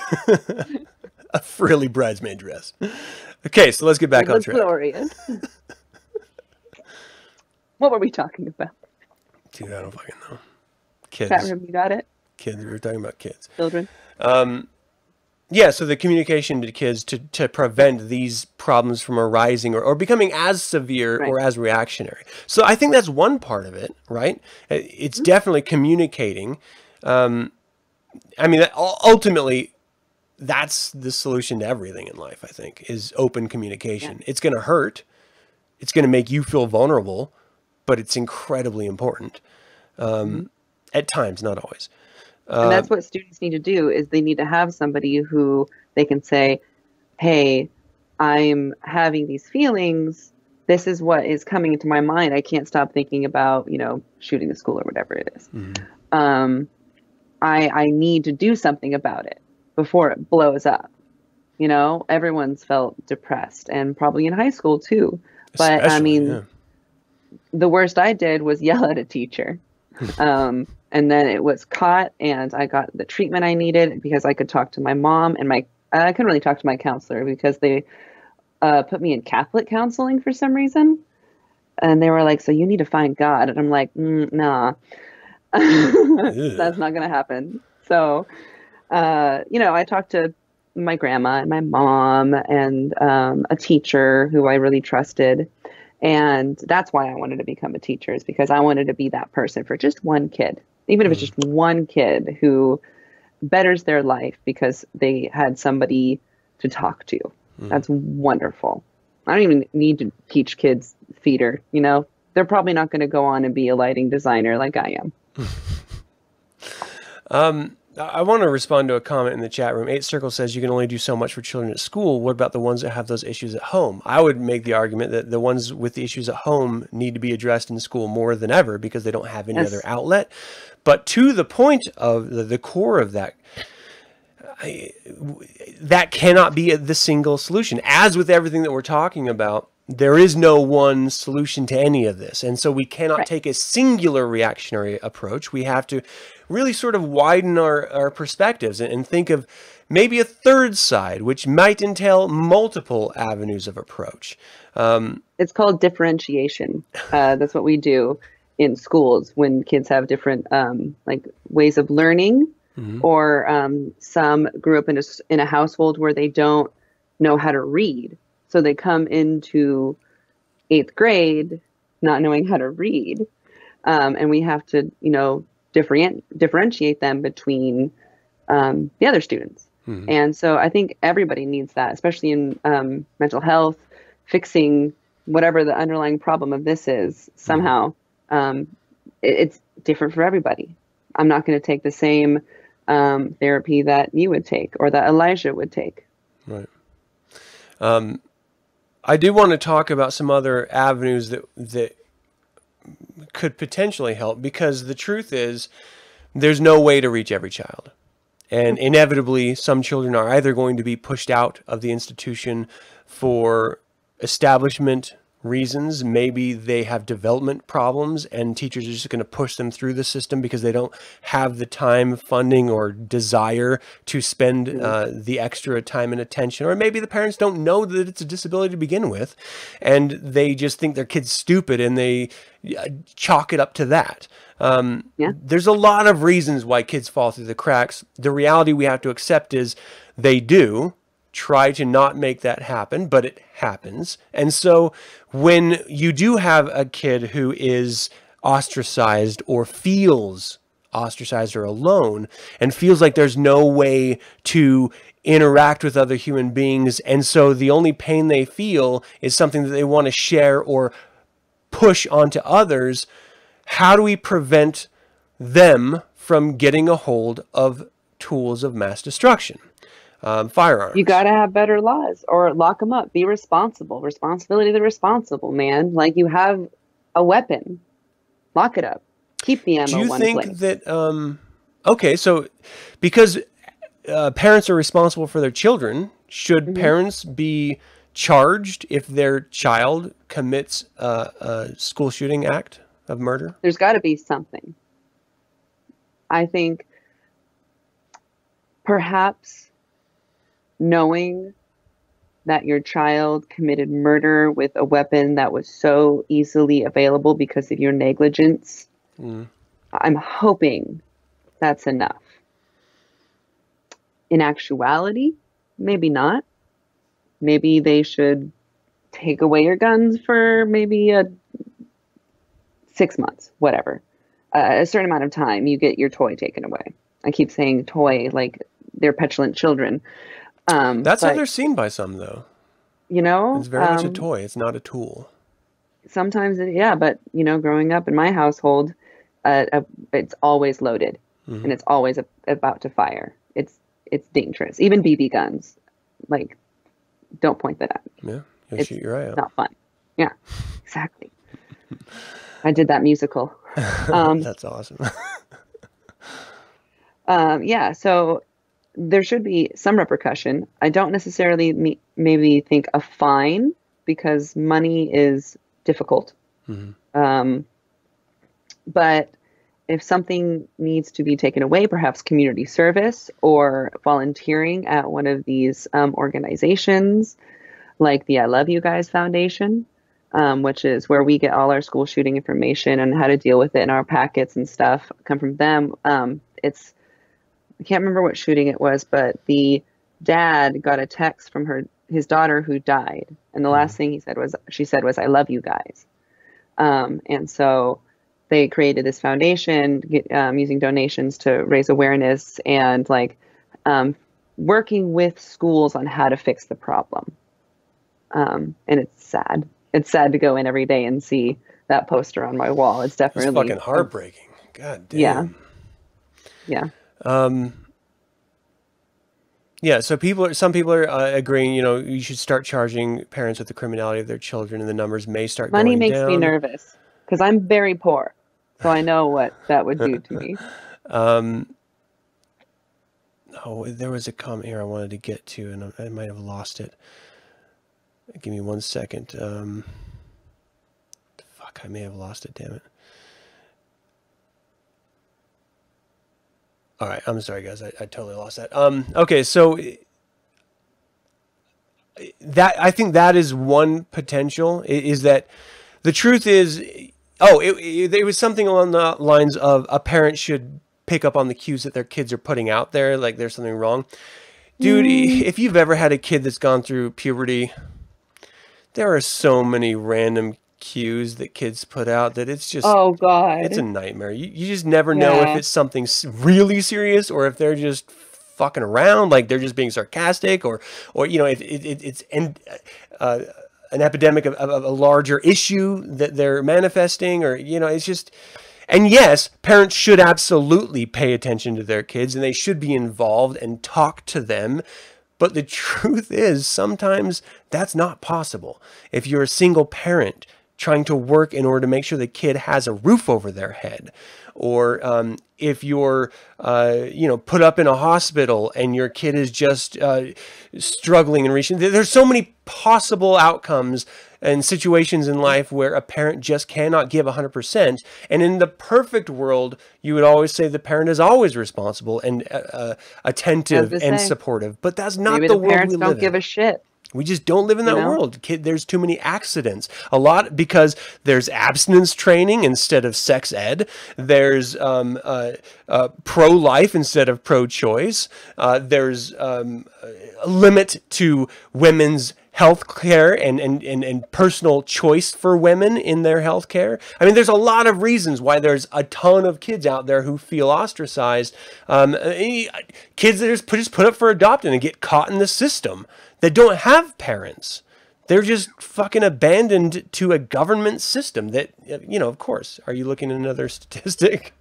A frilly bridesmaid dress. Okay, so let's get back on track. Glorious. What were we talking about? Dude, I don't fucking know. Kids. Chat room, you got it? Kids. We were talking about kids. Children. Yeah, so the communication to kids to prevent these problems from arising or becoming as severe or as reactionary. So I think that's one part of it, right? It's definitely communicating. I mean, ultimately, that's the solution to everything in life, I think, is open communication. It's going to hurt. It's going to make you feel vulnerable, but it's incredibly important. Mhm. At times, not always. And that's what students need to do is they need to have somebody who they can say, hey, I'm having these feelings. This is what is coming into my mind. I can't stop thinking about, shooting the school or whatever it is. Um, I need to do something about it before it blows up. Everyone's felt depressed and probably in high school too. But I Especially, mean, yeah. the worst I did was yell at a teacher. And then it was caught and I got the treatment I needed because I could talk to my mom and I couldn't really talk to my counselor because they put me in Catholic counseling for some reason. And they were like, so you need to find God. And I'm like, nah, that's not going to happen. So, I talked to my grandma and my mom and a teacher who I really trusted. And that's why I wanted to become a teacher, is because I wanted to be that person for just one kid, even if it's just one kid who betters their life because they had somebody to talk to. That's wonderful. I don't even need to teach kids theater, They're probably not going to go on and be a lighting designer like I am. I want to respond to a comment in the chat room. 8 Circle says you can only do so much for children at school. What about the ones that have those issues at home? I would make the argument that the ones with the issues at home need to be addressed in school more than ever because they don't have any other outlet. But to the point of the core of that, that cannot be the single solution. As with everything that we're talking about, there is no one solution to any of this. And so we cannot take a singular reactionary approach. We have to really sort of widen our perspectives and think of maybe a third side, which might entail multiple avenues of approach. It's called differentiation. That's what we do in schools when kids have different ways of learning, or some grew up in a household where they don't know how to read. So they come into 8th grade not knowing how to read. And we have to, differentiate them between the other students. And so I think everybody needs that, especially in mental health, fixing whatever the underlying problem of this is somehow. It's different for everybody. I'm not going to take the same therapy that you would take or that Elijah would take. Right. I do want to talk about some other avenues that could potentially help, because the truth is there's no way to reach every child. And inevitably, some children are either going to be pushed out of the institution for establishment reasons. Maybe they have development problems and teachers are just going to push them through the system because they don't have the time, funding, or desire to spend the extra time and attention. Or maybe the parents don't know that it's a disability to begin with and they just think their kid's stupid and they chalk it up to that. There's a lot of reasons why kids fall through the cracks. The reality we have to accept is they do. Try to not make that happen, but it happens. And so when you do have a kid who is ostracized or feels ostracized or alone and feels like there's no way to interact with other human beings, and so the only pain they feel is something that they want to share or push onto others, how do we prevent them from getting a hold of tools of mass destruction? Firearms. You got to have better laws or lock them up. Be responsible. Responsibility of the responsible, man. Like, you have a weapon. Lock it up. Keep the ammo. Do you think that, okay, so because parents are responsible for their children, should parents be charged if their child commits a school shooting act of murder? There's got to be something. I think perhaps knowing that your child committed murder with a weapon that was so easily available because of your negligence, I'm hoping that's enough. In actuality, maybe not. Maybe they should take away your guns for maybe 6 months, whatever. A certain amount of time, you get your toy taken away. I keep saying toy like they're petulant children. That's how they're seen by some, though. It's very much a toy. It's not a tool. Sometimes, but growing up in my household, it's always loaded, and it's always about to fire. It's dangerous. Even BB guns, like, don't point that at me. Yeah, you'll shoot your eye out. Not fun. Yeah, exactly. I did that musical. That's awesome. Yeah, so there should be some repercussion. I don't necessarily maybe think a fine, because money is difficult. But if something needs to be taken away, perhaps community service or volunteering at one of these organizations, like the I Love You Guys Foundation, which is where we get all our school shooting information and how to deal with it, and our packets and stuff come from them. I can't remember what shooting it was, but the dad got a text from his daughter who died, and the last thing she said was, "I love you guys." And so they created this foundation using donations to raise awareness and working with schools on how to fix the problem. And it's sad. It's sad to go in every day and see that poster on my wall. It's definitely It's fucking heartbreaking. God damn. Yeah. Yeah, so some people are agreeing, you should start charging parents with the criminality of their children, and the numbers may start going down. Money makes me nervous because I'm very poor, so I know what that would do to me. Oh, there was a comment here I wanted to get to, and I might have lost it. Give me 1 second. Fuck, I may have lost it, damn it. All right, I'm sorry, guys. I totally lost that. Okay, so I think that is one potential, is that the truth is, it was something along the lines of a parent should pick up on the cues that their kids are putting out there, like there's something wrong. Dude, if you've ever had a kid that's gone through puberty, there are so many random cues that kids put out that it's just, oh God, it's a nightmare. You just never know if it's something really serious or if they're just fucking around, like they're just being sarcastic, or if it's an epidemic of a larger issue that they're manifesting, or it's just. And yes, parents should absolutely pay attention to their kids, and they should be involved and talk to them. But the truth is, sometimes that's not possible. If you're a single parent trying to work in order to make sure the kid has a roof over their head, or if you're, put up in a hospital and your kid is just struggling and reaching, there's so many possible outcomes and situations in life where a parent just cannot give 100%. And in the perfect world, you would always say the parent is always responsible and attentive and supportive. But that's not the world we live in. Parents don't give a shit. We just don't live in that world. There's too many accidents. A lot because there's abstinence training instead of sex ed. There's pro-life instead of pro-choice. There's a limit to women's health care and personal choice for women in their health care. I mean, there's a lot of reasons why there's a ton of kids out there who feel ostracized. Kids that are just put up for adoption and get caught in the system, that don't have parents. They're just fucking abandoned to a government system that, of course. Are you looking at another statistic?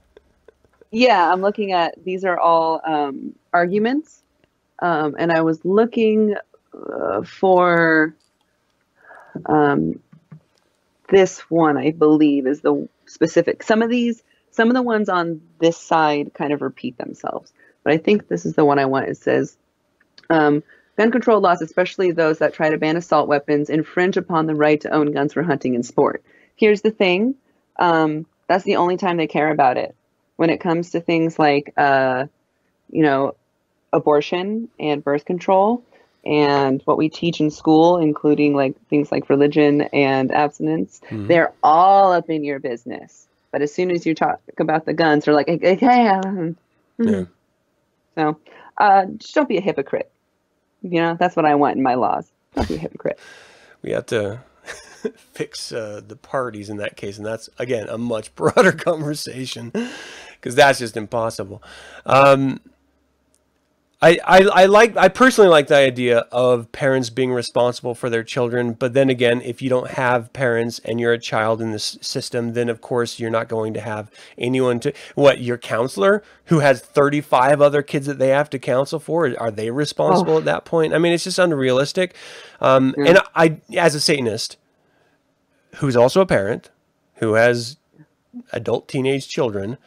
Yeah, I'm looking at, these are all arguments. And I was looking for this one, I believe, is the specific. Some of the ones on this side kind of repeat themselves, but I think this is the one I want. It says, gun control laws, especially those that try to ban assault weapons, infringe upon the right to own guns for hunting and sport. Here's the thing. That's the only time they care about it. When it comes to things like, abortion and birth control and what we teach in school, including like things like religion and abstinence, they're all up in your business. But as soon as you talk about the guns, they're like, hey, yeah. So just don't be a hypocrite. That's what I want in my laws. Don't be a hypocrite. We have to fix the parties in that case. And that's, again, a much broader conversation because that's just impossible. I I personally like the idea of parents being responsible for their children, but then again, if you don't have parents and you're a child in this system, then of course you're not going to have anyone to, what, your counselor who has 35 other kids that they have to counsel for, are they responsible at that point? I mean, it's just unrealistic. And I, as a Satanist, who's also a parent, who has adult teenage children,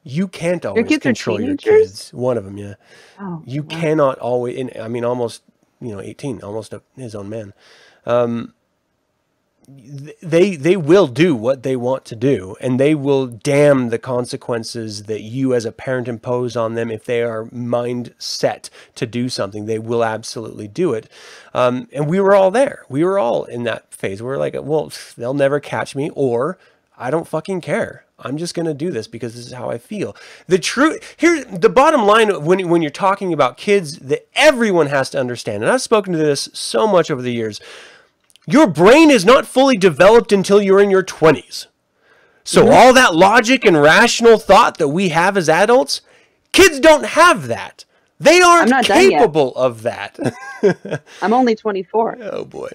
you can't always control your kids. One of them, yeah. Oh, you cannot always, I mean, almost, 18, almost his own man. They will do what they want to do, and they will damn the consequences that you as a parent impose on them. If they are mind set to do something, they will absolutely do it. And we were all there. We were all in that phase. We were like, well, they'll never catch me, or I don't fucking care. I'm just going to do this because this is how I feel. The truth, here's the bottom line when you're talking about kids that everyone has to understand, and I've spoken to this so much over the years, your brain is not fully developed until you're in your 20s. So all that logic and rational thought that we have as adults, kids don't have that. They aren't capable of that. I'm only 24. Oh boy.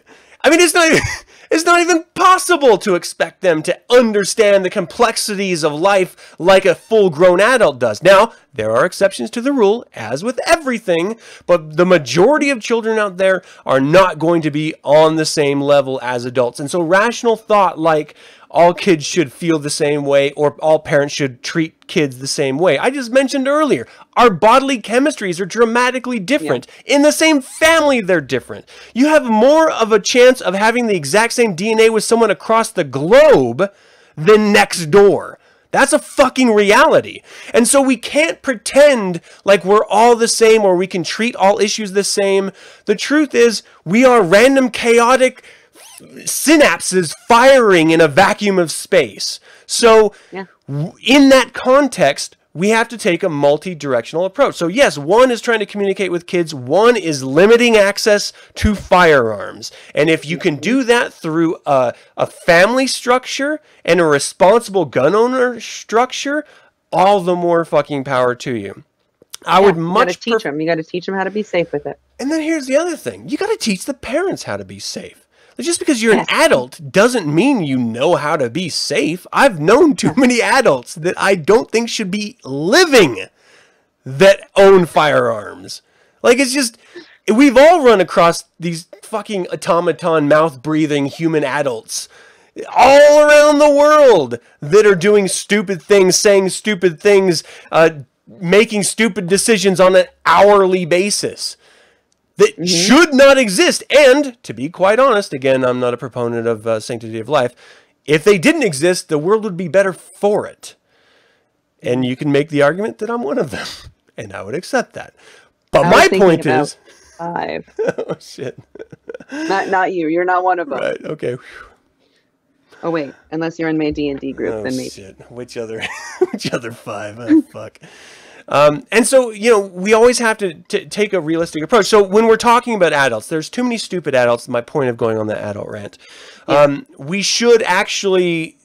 I mean, it's not even possible to expect them to understand the complexities of life like a full-grown adult does. Now, there are exceptions to the rule, as with everything, but the majority of children out there are not going to be on the same level as adults. And so rational thought like all kids should feel the same way or all parents should treat kids the same way. I just mentioned earlier, our bodily chemistries are dramatically different. Yeah. In the same family, they're different. You have more of a chance of having the exact same DNA with someone across the globe than next door. That's a fucking reality. And so we can't pretend like we're all the same or we can treat all issues the same. The truth is, we are random, chaotic synapses firing in a vacuum of space. So in that context, we have to take a multi-directional approach. So yes, one is trying to communicate with kids. One is limiting access to firearms. And if you can do that through a family structure and a responsible gun owner structure, all the more fucking power to you. I would much teach them. You got to teach them how to be safe with it. And then here's the other thing. You got to teach the parents how to be safe. Just because you're an adult doesn't mean you know how to be safe. I've known too many adults that I don't think should be living that own firearms. Like, it's just, we've all run across these fucking automaton, mouth-breathing human adults all around the world that are doing stupid things, saying stupid things, making stupid decisions on an hourly basis. That should not exist. And to be quite honest, again, I'm not a proponent of sanctity of life. If they didn't exist, the world would be better for it. And you can make the argument that I'm one of them. And I would accept that. But my point is... 5. Oh, shit. Not you. You're not one of them. Right, okay. Oh, wait. Unless you're in my D&D group, then maybe. Shit. Which other 5? Oh, fuck. And so, we always have to take a realistic approach. So when we're talking about adults, there's too many stupid adults. My point of going on that adult rant. We should actually,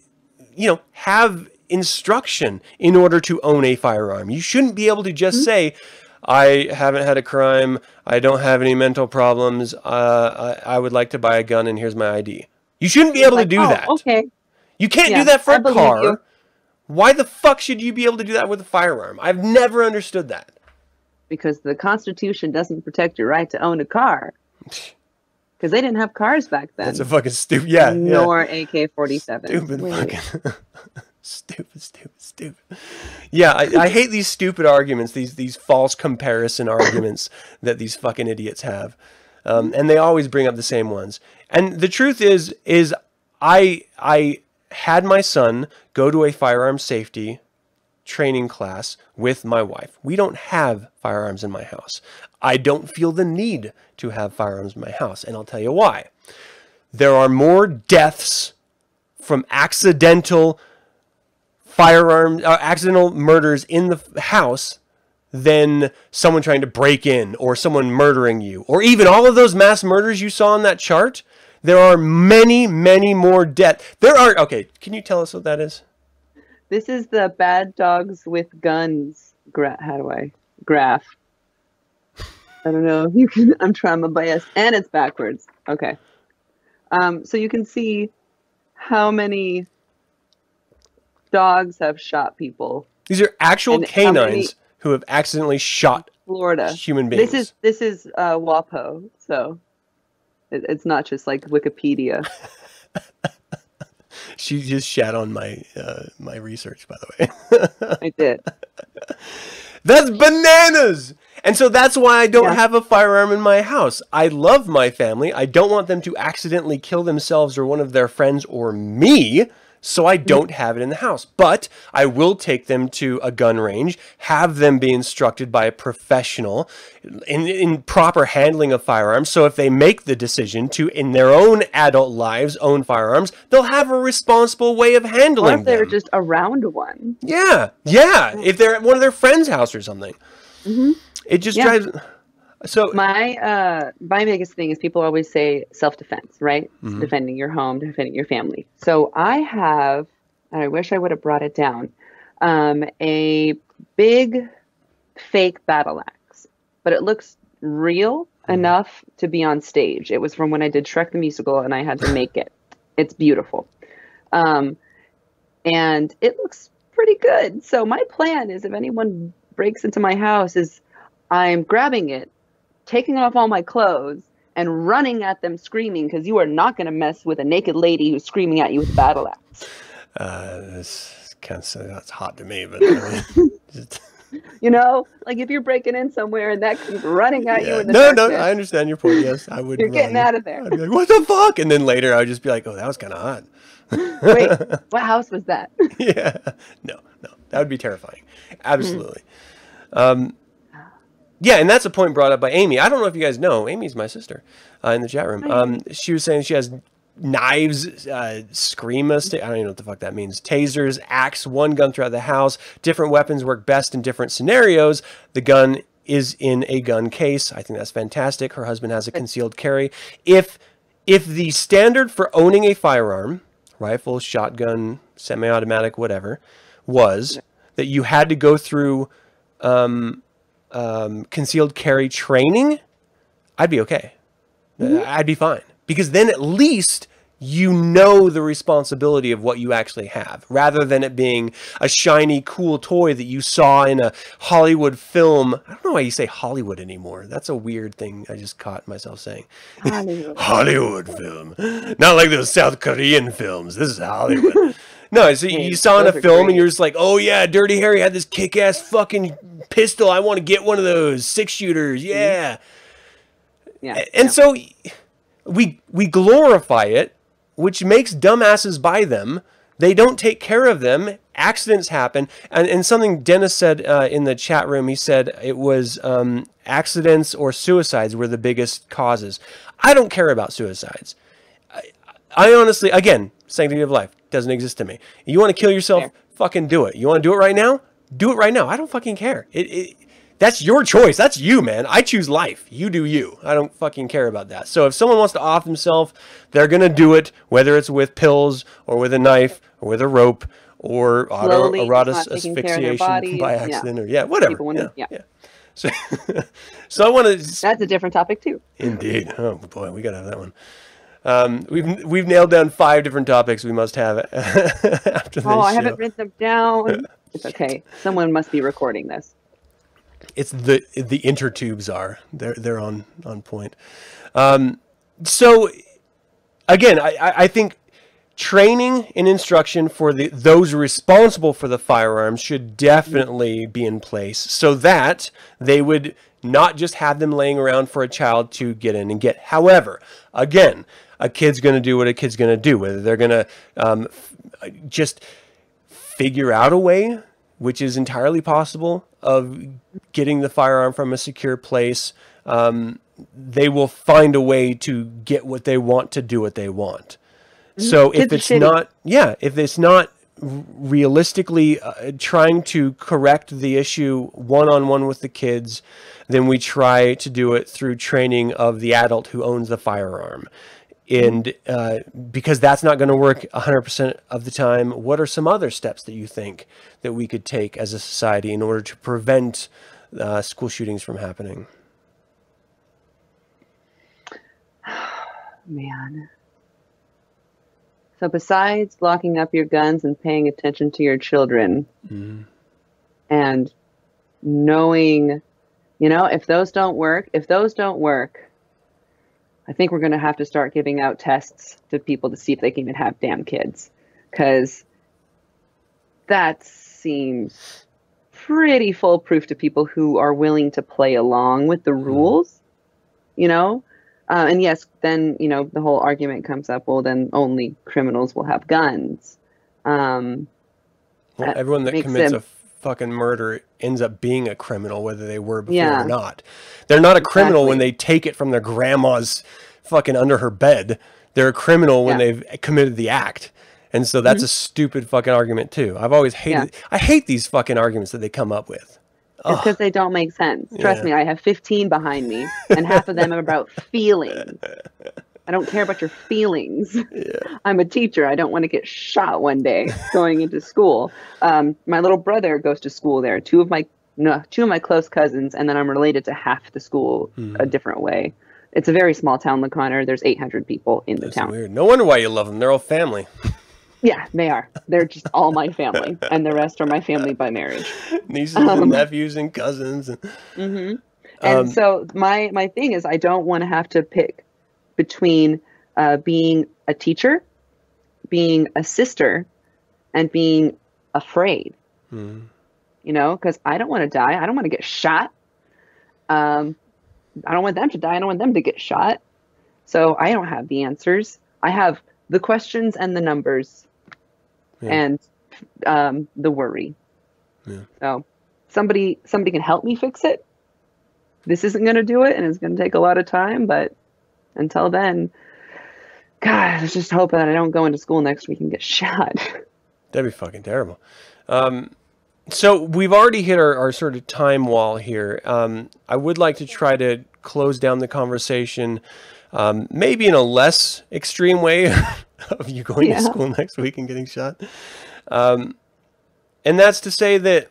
have instruction in order to own a firearm. You shouldn't be able to just say, I haven't had a crime. I don't have any mental problems. I would like to buy a gun and here's my ID. You shouldn't be able to do that. Okay. You can't do that for a car. Why the fuck should you be able to do that with a firearm? I've never understood that. Because the Constitution doesn't protect your right to own a car. Because they didn't have cars back then. That's a fucking stupid, Nor AK-47. Stupid. Yeah, I hate these stupid arguments, these false comparison arguments that these fucking idiots have. And they always bring up the same ones. And the truth is I had my son go to a firearm safety training class with my wife. We don't have firearms in my house. I don't feel the need to have firearms in my house, and I'll tell you why. There are more deaths from accidental accidental murders in the house than someone trying to break in or someone murdering you, or even all of those mass murders you saw on that chart. There are many, many more deaths. Okay, can you tell us what that is? This is the bad dogs with guns. How do I? graph. I don't know if you can. I'm trauma biased, and it's backwards. Okay. So you can see how many dogs have shot people. These are actual And how many- canines who have accidentally shot Florida. human beings. This is WAPO, so it's not just like Wikipedia. She just shat on my my research, by the way. I did. That's bananas! And so that's why I don't Yeah. have a firearm in my house. I love my family. I don't want them to accidentally kill themselves or one of their friends or me, so I don't have it in the house. But I will take them to a gun range, have them be instructed by a professional in proper handling of firearms. So if they make the decision to, in their own adult lives, own firearms, they'll have a responsible way of Or handling if they're them. just around one. Yeah, yeah. If they're at one of their friends' house or something. It just Yeah. drives... So, My biggest thing is people always say self-defense, right? Defending your home, defending your family. So I have, and I wish I would have brought it down, a big fake battle axe, but it looks real enough to be on stage. It was from when I did Shrek the Musical, and I had to make it. It's beautiful, and it looks pretty good. So my plan is, if anyone breaks into my house, is I'm grabbing it, taking off all my clothes, and running at them screaming, because you are not going to mess with a naked lady who's screaming at you with a battle axe. this kind of that's hot to me, but I mean, just, You know, like if you're breaking in somewhere and that comes running at you yeah. in the No, darkness, I understand your point. Yes, I would. you're getting run. out of there. I'd be like, what the fuck? And then later, I would just be like, oh, that was kind of hot. Wait, what house was that? Yeah, no, that would be terrifying. Absolutely. Yeah, and that's a point brought up by Amy. I don't know if you guys know, Amy's my sister in the chat room. She was saying she has knives, screama, I don't even know what the fuck that means, tasers, axe, one gun throughout the house. Different weapons work best in different scenarios. The gun is in a gun case. I think that's fantastic. Her husband has a concealed carry. If the standard for owning a firearm, rifle, shotgun, semi-automatic, whatever, was that you had to go through concealed carry training, I'd be okay. I'd be fine. Because then at least you know the responsibility of what you actually have, rather than it being a shiny, cool toy that you saw in a Hollywood film. I don't know why you say Hollywood anymore. That's a weird thing I just caught myself saying. Hollywood film. Not like those South Korean films. This is Hollywood. No, so you saw in a those are film and great. you're just like, oh yeah, Dirty Harry had this kick-ass fucking pistol. I want to get one of those 6-shooters. Yeah. Yeah. And so we glorify it, which makes dumbasses buy them. They don't take care of them. Accidents happen. And something Dennis said in the chat room, he said it was accidents or suicides were the biggest causes. I don't care about suicides. I honestly, again, sanctity of life doesn't exist to me. You want to kill yourself? Fair. Fucking do it. You want to do it right now? Do it right now. I don't fucking care. That's your choice. That's you, man. I choose life. You do you. I don't fucking care about that. So if someone wants to off themselves, they're going to do it, whether it's with pills or with a knife or with a rope or Slowly, autoerotic not taking care of their asphyxiation bodies. by Yeah. accident or whatever. People wanna- yeah. So, so I want to... That's a different topic too. Indeed. Oh boy, we got to have that one. We've nailed down 5 different topics we must have after this Oh, I show. haven't written them down. It's okay. Someone must be recording this. It's the intertubes are. They're on point. So again, I think training and instruction for those responsible for the firearms should definitely be in place so that they would not just have them laying around for a child to get in and get. However, again, a kid's going to do what a kid's going to do, whether they're going to just figure out a way, which is entirely possible, of getting the firearm from a secure place. They will find a way to get what they want to do what they want. So if Kids are it's shitty. if it's not realistically trying to correct the issue one-on-one with the kids, then we try to do it through training of the adult who owns the firearm. And because that's not going to work 100% of the time, what are some other steps that you think that we could take as a society in order to prevent school shootings from happening? Man. So besides locking up your guns and paying attention to your children, and knowing, if those don't work, I think we're going to have to start giving out tests to people to see if they can even have damn kids. Because that seems pretty foolproof to people who are willing to play along with the rules, and yes, then, the whole argument comes up, well, then only criminals will have guns. Well, everyone that commits a fucking murder ends up being a criminal, whether they were before or not. They're not a criminal when they take it from their grandma's fucking under her bed. They're a criminal when they've committed the act. And so that's a stupid fucking argument too. I've always hated, I hate these fucking arguments that they come up with. It's because they don't make sense. Trust me, I have 15 behind me, and half of them are about feelings. I don't care about your feelings. I'm a teacher. I don't want to get shot one day going into school. My little brother goes to school there. Two of my close cousins, and then I'm related to half the school a different way. It's a very small town, LaConner. There's 800 people in the town. Weird. No wonder why you love them. They're all family. Yeah, they are. They're just all my family, and the rest are my family by marriage. Nieces and nephews and cousins. And so my thing is, I don't want to have to pick between being a teacher, being a sister, and being afraid. Because I don't want to die. I don't want to get shot. I don't want them to die. I don't want them to get shot. So I don't have the answers. I have the questions and the numbers. And the worry. So somebody can help me fix it. This isn't going to do it, and it's going to take a lot of time. But until then, God, let's just hope that I don't go into school next week and get shot. That'd be fucking terrible. So we've already hit our sort of time wall here. I would like to try to close down the conversation, maybe in a less extreme way of you going to school next week and getting shot. And that's to say that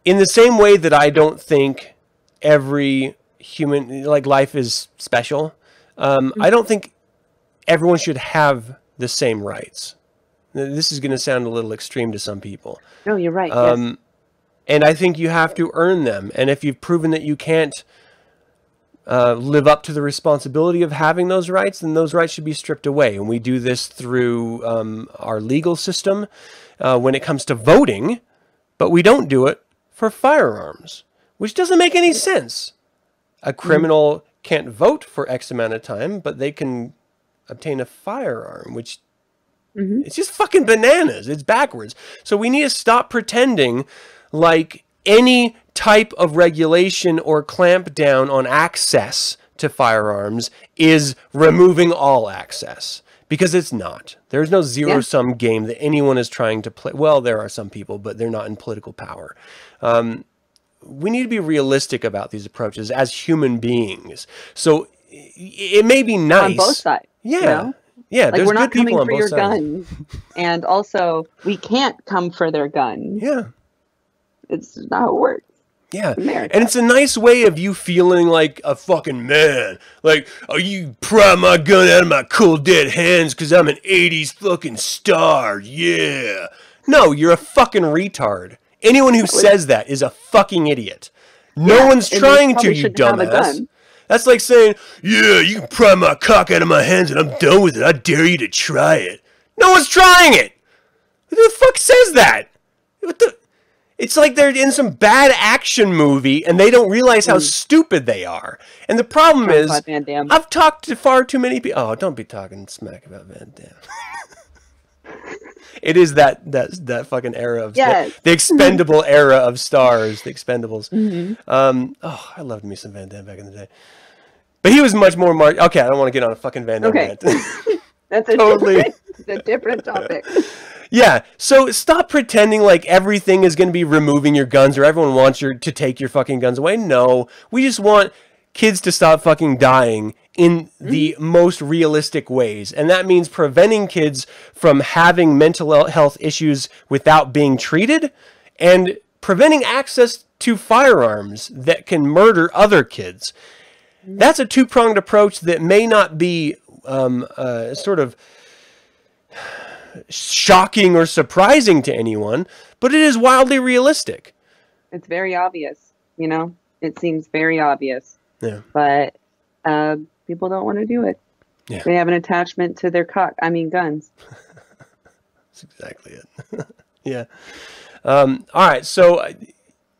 in the same way that I don't think every human, life is special, I don't think everyone should have the same rights. This is going to sound a little extreme to some people. No, you're right. Yes. And I think you have to earn them. And if you've proven that you can't live up to the responsibility of having those rights, then those rights should be stripped away. And we do this through our legal system when it comes to voting, but we don't do it for firearms, which doesn't make any sense. A criminal can't vote for X amount of time, but they can obtain a firearm, which it's just fucking bananas. It's backwards. So we need to stop pretending like any type of regulation or clamp down on access to firearms is removing all access, because it's not. There's no zero-sum game that anyone is trying to play. Well, there are some people, but they're not in political power. We need to be realistic about these approaches as human beings. So it may be nice. On both sides. Yeah. Yeah, like, we're not coming for your guns. And also, we can't come for their guns. Yeah. It's not how it works. Yeah, and it's a nice way of you feeling like a fucking man. Like, oh, you pry my gun out of my cold dead hands because I'm an 80s fucking star, yeah. No, you're a fucking retard. Anyone who says that is a fucking idiot. No one's trying to, you dumbass. That's like saying, yeah, you can pry my cock out of my hands and I'm done with it. I dare you to try it. No one's trying it. Who the fuck says that? What the... It's like they're in some bad action movie and they don't realize how stupid they are. And the problem is, I've talked to far too many people. Oh, don't be talking smack about Van Damme. It is that fucking era of the expendable era of stars, the Expendables. Oh, I loved me some Van Damme back in the day. But he was much more okay, I don't want to get on a fucking Van Damme rant. That's a different topic. Yeah, so stop pretending like everything is going to be removing your guns or everyone wants to take your fucking guns away. No, we just want kids to stop fucking dying in the most realistic ways. And that means preventing kids from having mental health issues without being treated and preventing access to firearms that can murder other kids. That's a two-pronged approach that may not be sort of shocking or surprising to anyone, but it is wildly realistic. It's very obvious, you know? It seems very obvious. Yeah. But people don't want to do it. Yeah. They have an attachment to their guns. That's exactly it. Yeah. All right. So,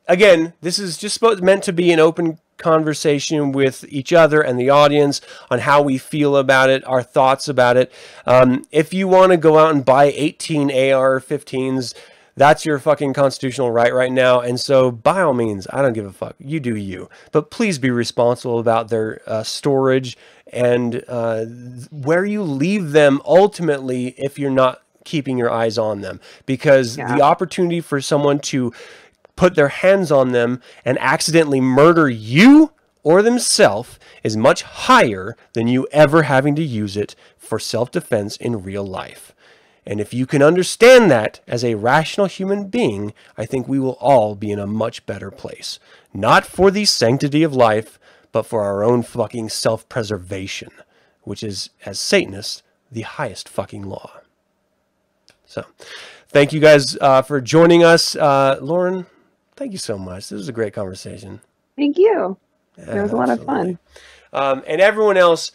again, this is just meant to be an open conversation with each other and the audience on how we feel about it, our thoughts about it. If you want to go out and buy 18 AR-15s, that's your fucking constitutional right now. And so, by all means, I don't give a fuck. You do you. But please be responsible about their storage and where you leave them ultimately if you're not keeping your eyes on them. Because the opportunity for someone to put their hands on them and accidentally murder you or themselves is much higher than you ever having to use it for self-defense in real life. And if you can understand that as a rational human being, I think we will all be in a much better place. Not for the sanctity of life, but for our own fucking self-preservation, which is, as Satanists, the highest fucking law. So, thank you guys for joining us. Lauren, thank you so much. This was a great conversation. Thank you. Yeah, it was a lot of fun. And everyone else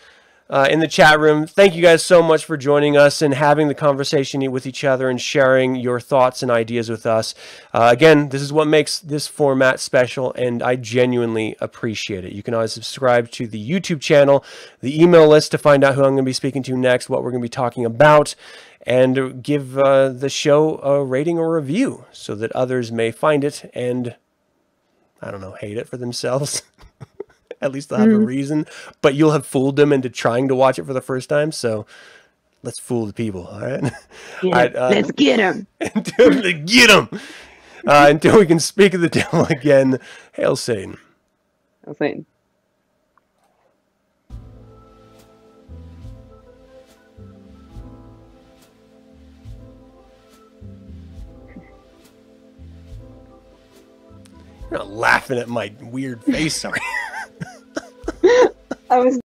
in the chat room, thank you guys so much for joining us and having the conversation with each other and sharing your thoughts and ideas with us. Again, this is what makes this format special, and I genuinely appreciate it. You can always subscribe to the YouTube channel, the email list to find out who I'm going to be speaking to next, what we're going to be talking about, and give the show a rating or review so that others may find it and, I don't know, hate it for themselves. At least they'll have a reason, but you'll have fooled them into trying to watch it for the first time. So let's fool the people. All right. Let's get them. Get them. Until we can speak of the devil again. Hail Satan. Hail Satan. You're not laughing at my weird face, sorry. I was